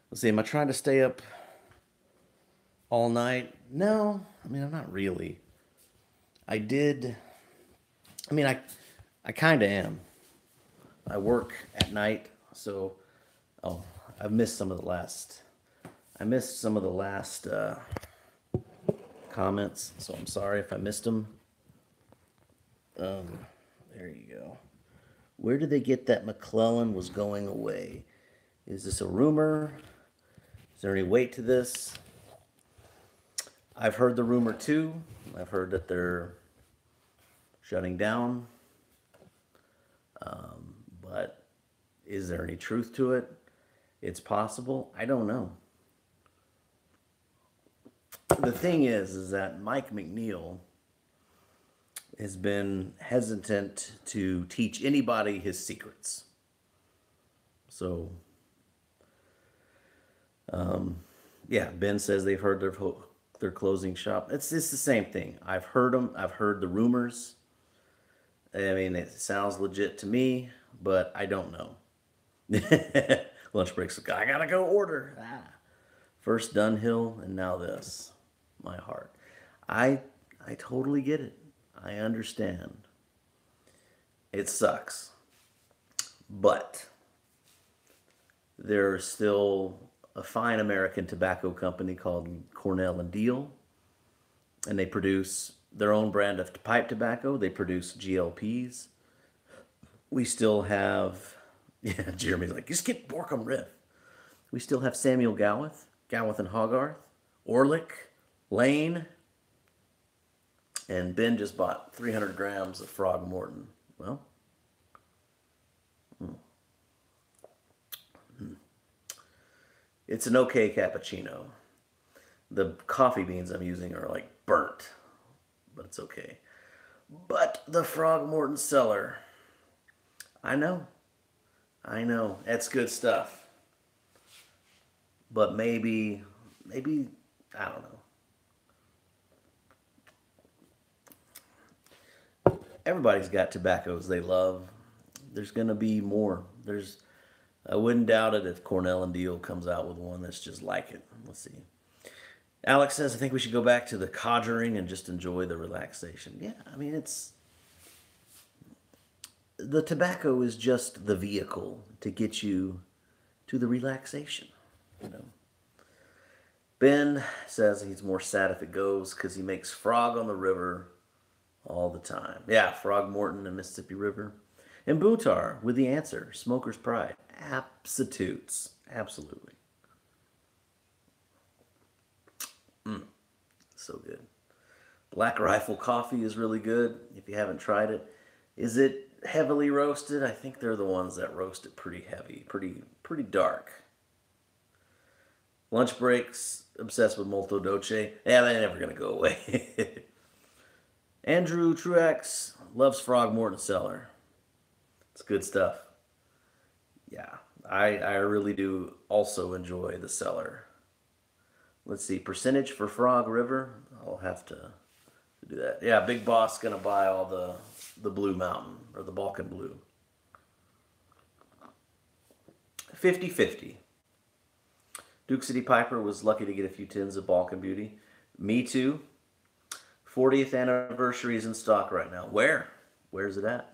Let's see, am I trying to stay up all night? No. I mean, I'm not really. I kind of am. I work at night, so, I've missed some of the last, comments, so I'm sorry if I missed them. There you go. Where did they get that McClellan was going away? Is this a rumor? Is there any weight to this? I've heard the rumor too. I've heard that they're shutting down. But is there any truth to it? It's possible. I don't know. The thing is that Mike McNeil has been hesitant to teach anybody his secrets. So, yeah, Ben says they've heard their closing shop. It's the same thing. I've heard them. I've heard the rumors. I mean, it sounds legit to me, but I don't know. Lunch breaks. I gotta go order. First Dunhill, and now this. My heart. I totally get it. I understand. It sucks. But there's still a fine American tobacco company called Cornell and Deal, and they produce their own brand of pipe tobacco. They produce GLPs. We still have, yeah, Jeremy's like, just get Borkham Riff. We still have Samuel Gawith and Hogarth, Orlick, Lane, and Ben just bought 300 grams of Frog Morton. Well, it's an okay cappuccino. The coffee beans I'm using are like burnt, but it's okay. But the Frog Morton Cellar, I know, that's good stuff. But maybe, I don't know. Everybody's got tobaccos they love. There's going to be more. I wouldn't doubt it if Cornell and Deal comes out with one that's just like it. Let's see. Alex says, I think we should go back to the codgering and just enjoy the relaxation. Yeah, I mean, the tobacco is just the vehicle to get you to the relaxation, you know. Ben says he's more sad if it goes because he makes frog on the river all the time. Yeah, Frog Morton and Mississippi River. And Bootar with the answer, Smoker's Pride. Absolutes. Absolutely. So good. Black Rifle coffee is really good if you haven't tried it. Is it heavily roasted? I think they're the ones that roast it pretty heavy, pretty dark. Lunch breaks, obsessed with Molto Dolce. Yeah, they're never going to go away. Andrew Truex loves Frog Morton Cellar. It's good stuff. Yeah, I really do also enjoy the Cellar. Let's see, percentage for Frog River. I'll have to do that. Yeah, Big Boss going to buy all the Blue Mountain, or the Balkan Blue. 50-50. Duke City Piper was lucky to get a few tins of Balkan Beauty. Me too. 40th anniversary is in stock right now. Where? Where's it at?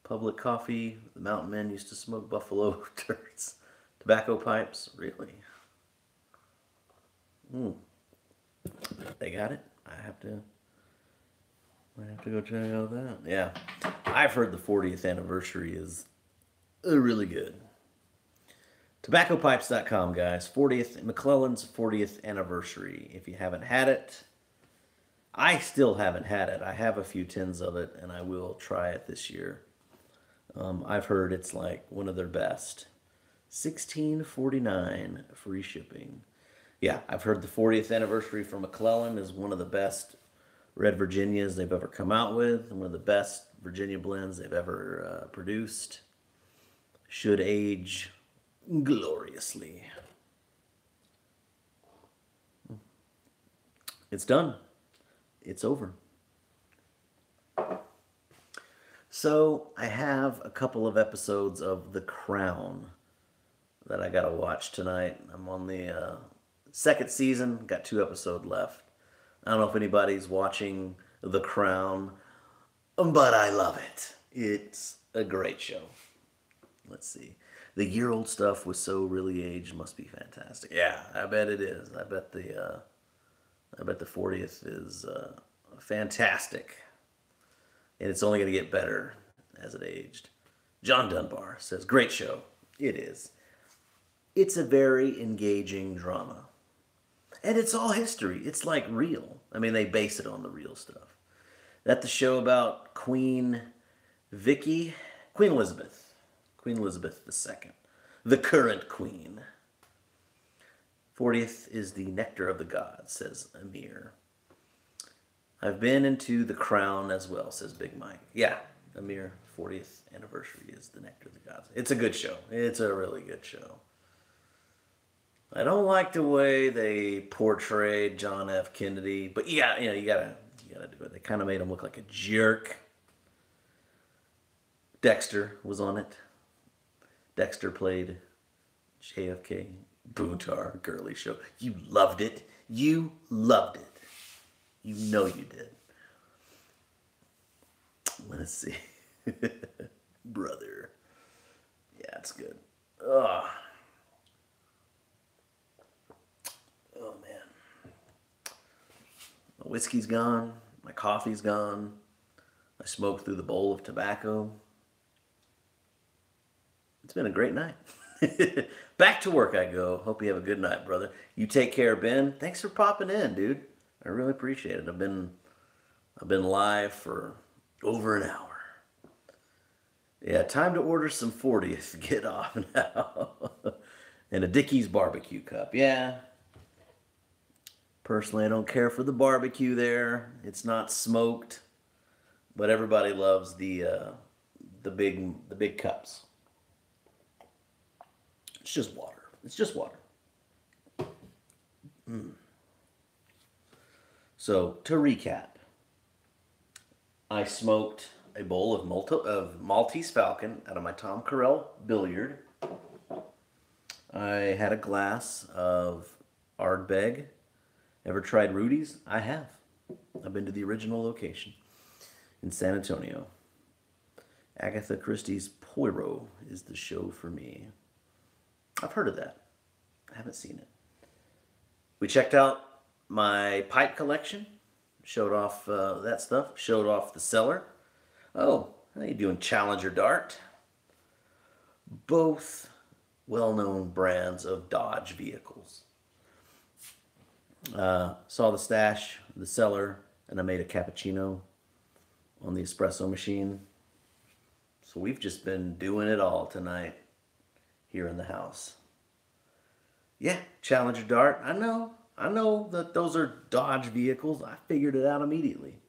Public Coffee. The Mountain Men used to smoke buffalo turds. Tobacco pipes. Really? They got it? I have to go check out that. Yeah. I've heard the 40th anniversary is really good. TobaccoPipes.com, guys. 40th, McClellan's 40th anniversary. If you haven't had it, I still haven't had it. I have a few tins of it, and I will try it this year. I've heard it's like one of their best. $16.49 free shipping. Yeah, I've heard the 40th anniversary for McClellan is one of the best Red Virginias they've ever come out with, and one of the best Virginia blends they've ever produced. Should age gloriously. It's done. It's over. So I have a couple of episodes of The Crown that I gotta watch tonight. I'm on the second season, got 2 episodes left. I don't know if anybody's watching The Crown, but I love it. It's a great show. Let's see. The year-old stuff was so really aged. Must be fantastic. Yeah, I bet it is. I bet the 40th is fantastic, and it's only going to get better as it aged. John Dunbar says, "Great show." It is. It's a very engaging drama, and it's all history. It's like real. I mean, they base it on the real stuff. That the show about Queen Elizabeth II, the current queen. 40th is the nectar of the gods, says Amir. I've been into The Crown as well, says Big Mike. Yeah, Amir, 40th anniversary is the nectar of the gods. It's a good show. It's a really good show. I don't like the way they portrayed John F. Kennedy, but you gotta do it. They kind of made him look like a jerk. Dexter was on it. Dexter played JFK. Boontar, girly show. You loved it. You loved it. You know you did. Let's see. Brother. Yeah, it's good. Ugh. Oh, man. My whiskey's gone. My coffee's gone. I smoked through the bowl of tobacco. It's been a great night. Back to work I go. Hope you have a good night, brother. You take care, Ben. Thanks for popping in, dude. I really appreciate it. I've been live for over an hour. Yeah, time to order some 40th. Get off now. And a Dickey's barbecue cup. Yeah. Personally, I don't care for the barbecue there. It's not smoked, but everybody loves the big cups. It's just water. It's just water. So, to recap, I smoked a bowl of Maltese Falcon out of my Tom Carell billiard. I had a glass of Ardbeg. Ever tried Rudy's? I have. I've been to the original location in San Antonio. Agatha Christie's Poirot is the show for me. I've heard of that. I haven't seen it. We checked out my pipe collection. Showed off that stuff. Showed off the Cellar. Oh, how you doing, Challenger Dart? Both well-known brands of Dodge vehicles. Saw the stash, the Cellar, and I made a cappuccino on the espresso machine. So we've just been doing it all tonight here in the house. Yeah, Challenger Dart. I know that those are Dodge vehicles. I figured it out immediately.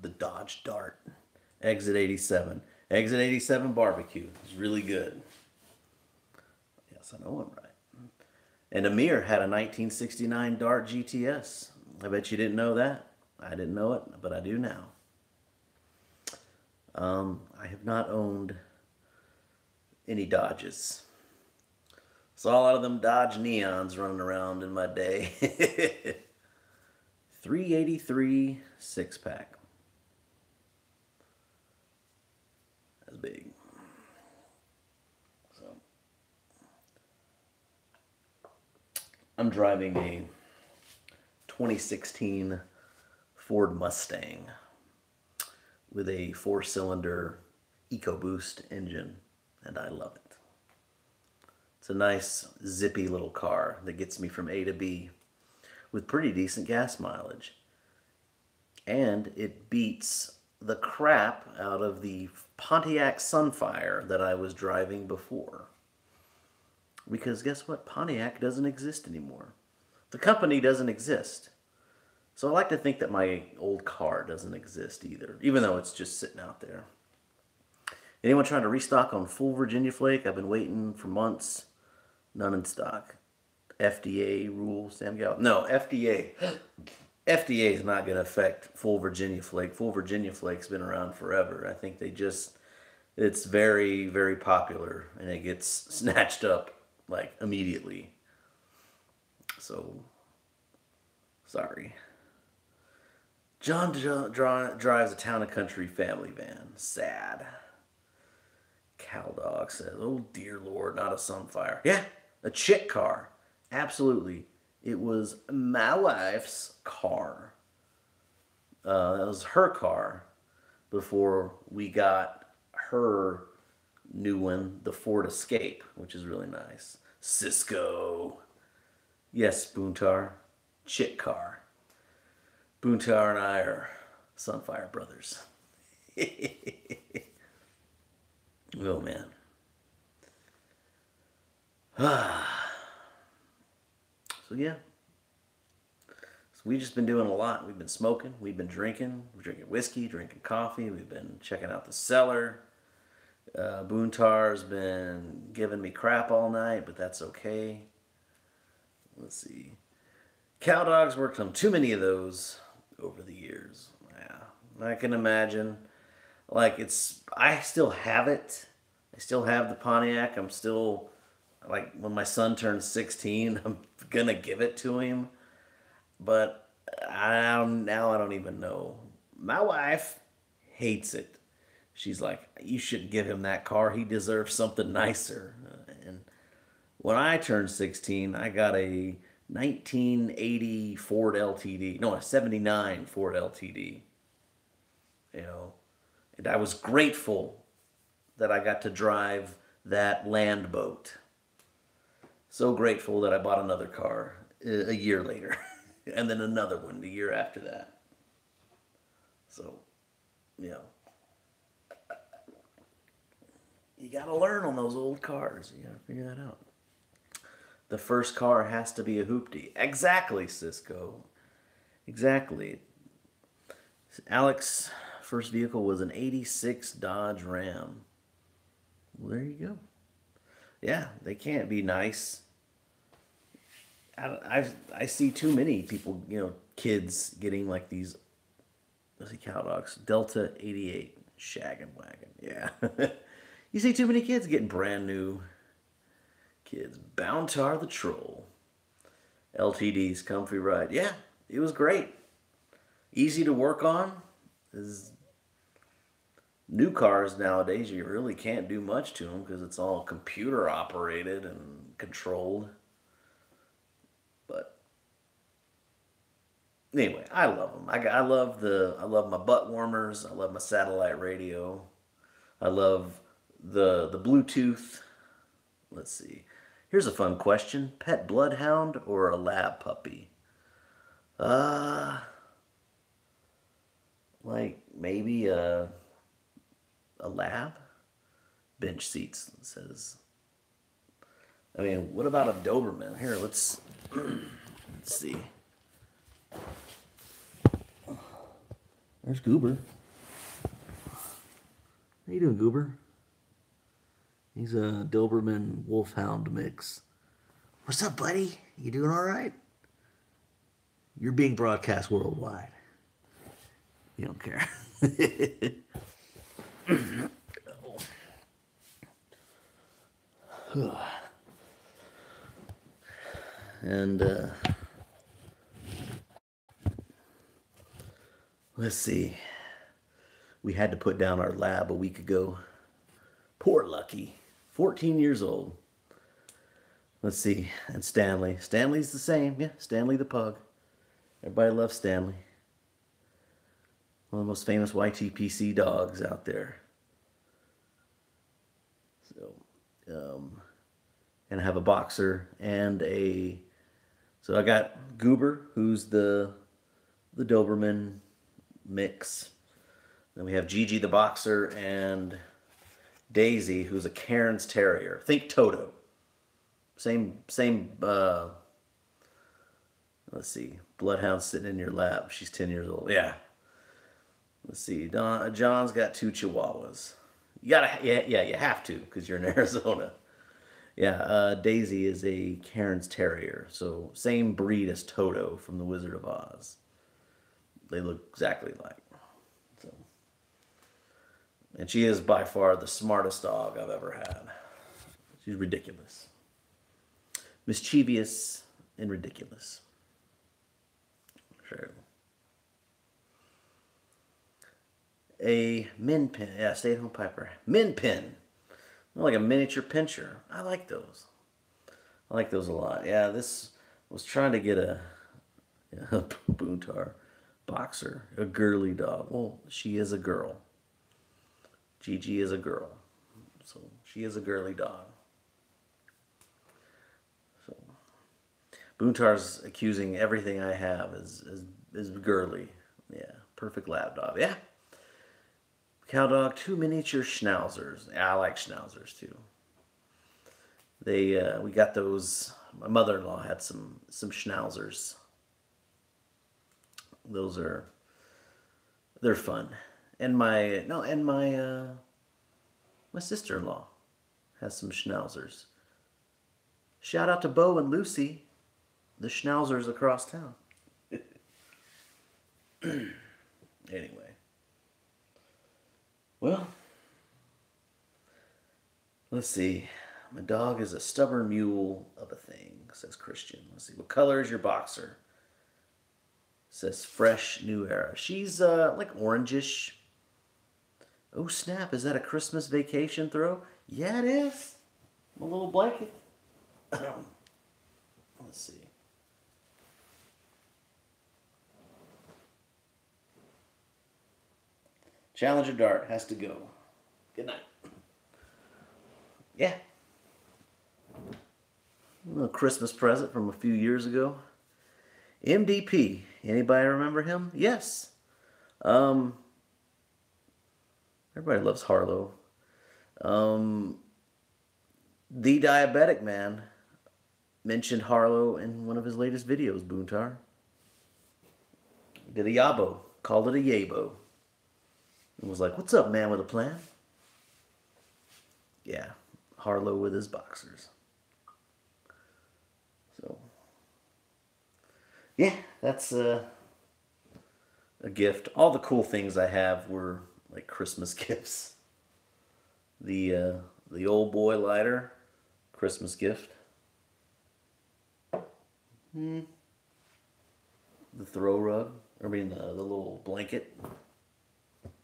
The Dodge Dart. Exit 87. Exit 87 barbecue. It's really good. Yes, I know I'm right. And Amir had a 1969 Dart GTS. I bet you didn't know that. I didn't know it, but I do now. I have not owned any Dodges. Saw a lot of them Dodge Neons running around in my day. 383 six pack. That's big. So I'm driving a 2016 Ford Mustang with a 4-cylinder EcoBoost engine, and I love it. It's a nice, zippy little car that gets me from A to B with pretty decent gas mileage. And it beats the crap out of the Pontiac Sunfire that I was driving before. Because guess what? Pontiac doesn't exist anymore. The company doesn't exist. So I like to think that my old car doesn't exist either, even though it's just sitting out there. Anyone trying to restock on full Virginia Flake? I've been waiting for months. None in stock. FDA rule, Sam Gallup. No, FDA. FDA is not going to affect full Virginia Flake. Full Virginia Flake's been around forever. I think it's very, very popular, and it gets snatched up like immediately. So, sorry. John drives a Town and Country family van. Sad. Cow Dog says, "Oh dear Lord, not a Sunfire." Yeah, a chick car. Absolutely. It was my wife's car. That was her car before we got her new one, the Ford Escape, which is really nice. Cisco. Yes, Boontar. Chick car. Boontar and I are Sunfire brothers. Oh, man. So, yeah. So we've just been doing a lot. We've been smoking. We've been drinking. We're drinking whiskey, drinking coffee. We've been checking out the cellar. Boontar's been giving me crap all night, but that's okay. Let's see. Cow Dog's worked on too many of those over the years. Yeah, I can imagine. Like, I still have it. I still have the Pontiac. I'm still, like, when my son turns 16, I'm gonna give it to him. But now I don't even know. My wife hates it. She's like, "You shouldn't give him that car. He deserves something nicer." And when I turned 16, I got a 1980 Ford LTD. No, a 79 Ford LTD. You know, and I was grateful that I got to drive that land boat. So grateful that I bought another car a year later. And then another one the year after that. So, you know. You gotta learn on those old cars. You gotta figure that out. The first car has to be a hoopty. Exactly, Cisco. Exactly. Alex' first vehicle was an 86 Dodge Ram. Well, there you go. Yeah, they can't be nice. I see too many people, kids getting like these, let's see, Cow Dogs. Delta 88 shaggin' wagon. Yeah. You see too many kids getting brand new kids. Bountar the Troll. LTD's comfy ride. Yeah, it was great. Easy to work on. New cars nowadays, you really can't do much to them because it's all computer operated and controlled. But anyway, I love them. I love my butt warmers. I love my satellite radio. I love the Bluetooth. Let's see. Here's a fun question: pet bloodhound or a lab puppy? Like maybe a lab. Bench seats, it says. I mean, what about a Doberman? Here, let's see. There's Goober. How you doing, Goober? He's a Doberman Wolfhound mix. What's up, buddy? You doing all right? You're being broadcast worldwide. You don't care. And let's see. We had to put down our lab a week ago. Poor Lucky. 14 years old. Let's see. And Stanley. Stanley's the same. Yeah, Stanley the pug. Everybody loves Stanley. One of the most famous YTPC dogs out there. So, and I have a boxer and a. So I got Goober, who's the Doberman mix. Then we have Gigi the boxer and Daisy, who's a Cairns Terrier. Think Toto. Same. Let's see. Bloodhound sitting in your lap. She's 10 years old. Yeah. Let's see. John's got 2 Chihuahuas. You have to because you're in Arizona. Yeah, Daisy is a Cairns Terrier, so same breed as Toto from The Wizard of Oz. They look exactly like. So, and she is by far the smartest dog I've ever had. She's ridiculous, mischievous, and ridiculous. Sure. A min pin, yeah, stay-at-home piper. Min pin, like a miniature pinscher. I like those. I like those a lot. Yeah, this was trying to get a Boontar boxer, a girly dog. Well, she is a girl. Gigi is a girl, so she is a girly dog. So Boontar's accusing everything I have is girly. Yeah, perfect lab dog. Yeah. Cow dog, 2 miniature schnauzers. Yeah, I like schnauzers too. We got those. My mother-in-law had some schnauzers. They're fun. And my sister-in-law has some schnauzers. Shout out to Bo and Lucy, the schnauzers across town. Anyway. Well, let's see. My dog is a stubborn mule of a thing, says Christian. Let's see. What color is your boxer? Says fresh new era. She's like orangish. Oh snap, is that a Christmas vacation throw? Yeah, it is. My little blanket. Let's see. Challenger Dart has to go. Good night. Yeah. A little Christmas present from a few years ago. MDP. Anybody remember him? Yes. Everybody loves Harlow. The Diabetic Man mentioned Harlow in one of his latest videos, Boontar. Did a yabo. Called it a yabo. And was like, what's up, man with a plan? Yeah, Harlow with his boxers. So, yeah, that's a gift. All the cool things I have were like Christmas gifts. The old boy lighter, Christmas gift. The throw rug, the little blanket.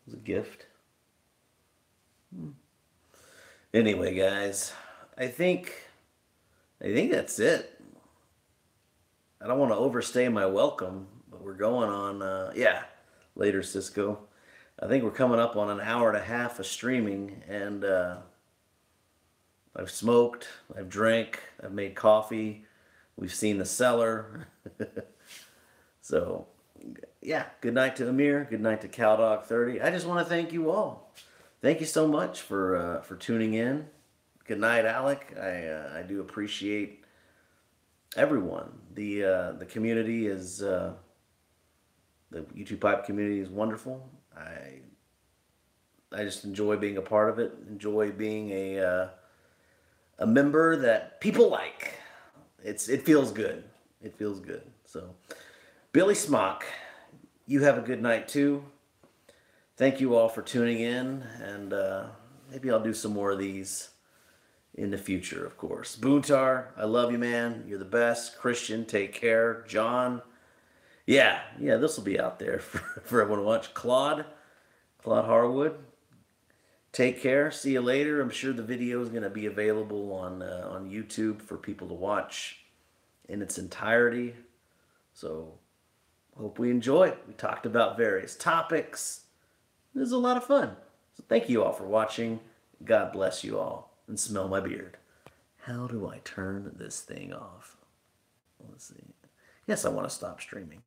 Was a gift. Anyway, guys, I think that's it. I don't want to overstay my welcome, but we're going on. Later, Cisco. I think we're coming up on an hour and a half of streaming, and I've smoked, I've drank, I've made coffee. We've seen the Cellar. So. Yeah, good night to Amir. Good night to CowDog30. I just want to thank you all. Thank you so much for tuning in. Good night, Alec. I do appreciate everyone. The community is the YouTube Pipe community is wonderful. I just enjoy being a part of it. Enjoy being a member that people like. It feels good. It feels good. So. Billy Smock, you have a good night too. Thank you all for tuning in, and maybe I'll do some more of these in the future, of course. Boontar, I love you, man. You're the best. Christian, take care. John, yeah, this will be out there for everyone to watch. Claude Harwood, take care. See you later. I'm sure the video is going to be available on YouTube for people to watch in its entirety. So hope we enjoy it. We talked about various topics. It was a lot of fun. So thank you all for watching. God bless you all. And smell my beard. How do I turn this thing off? Let's see. Yes, I want to stop streaming.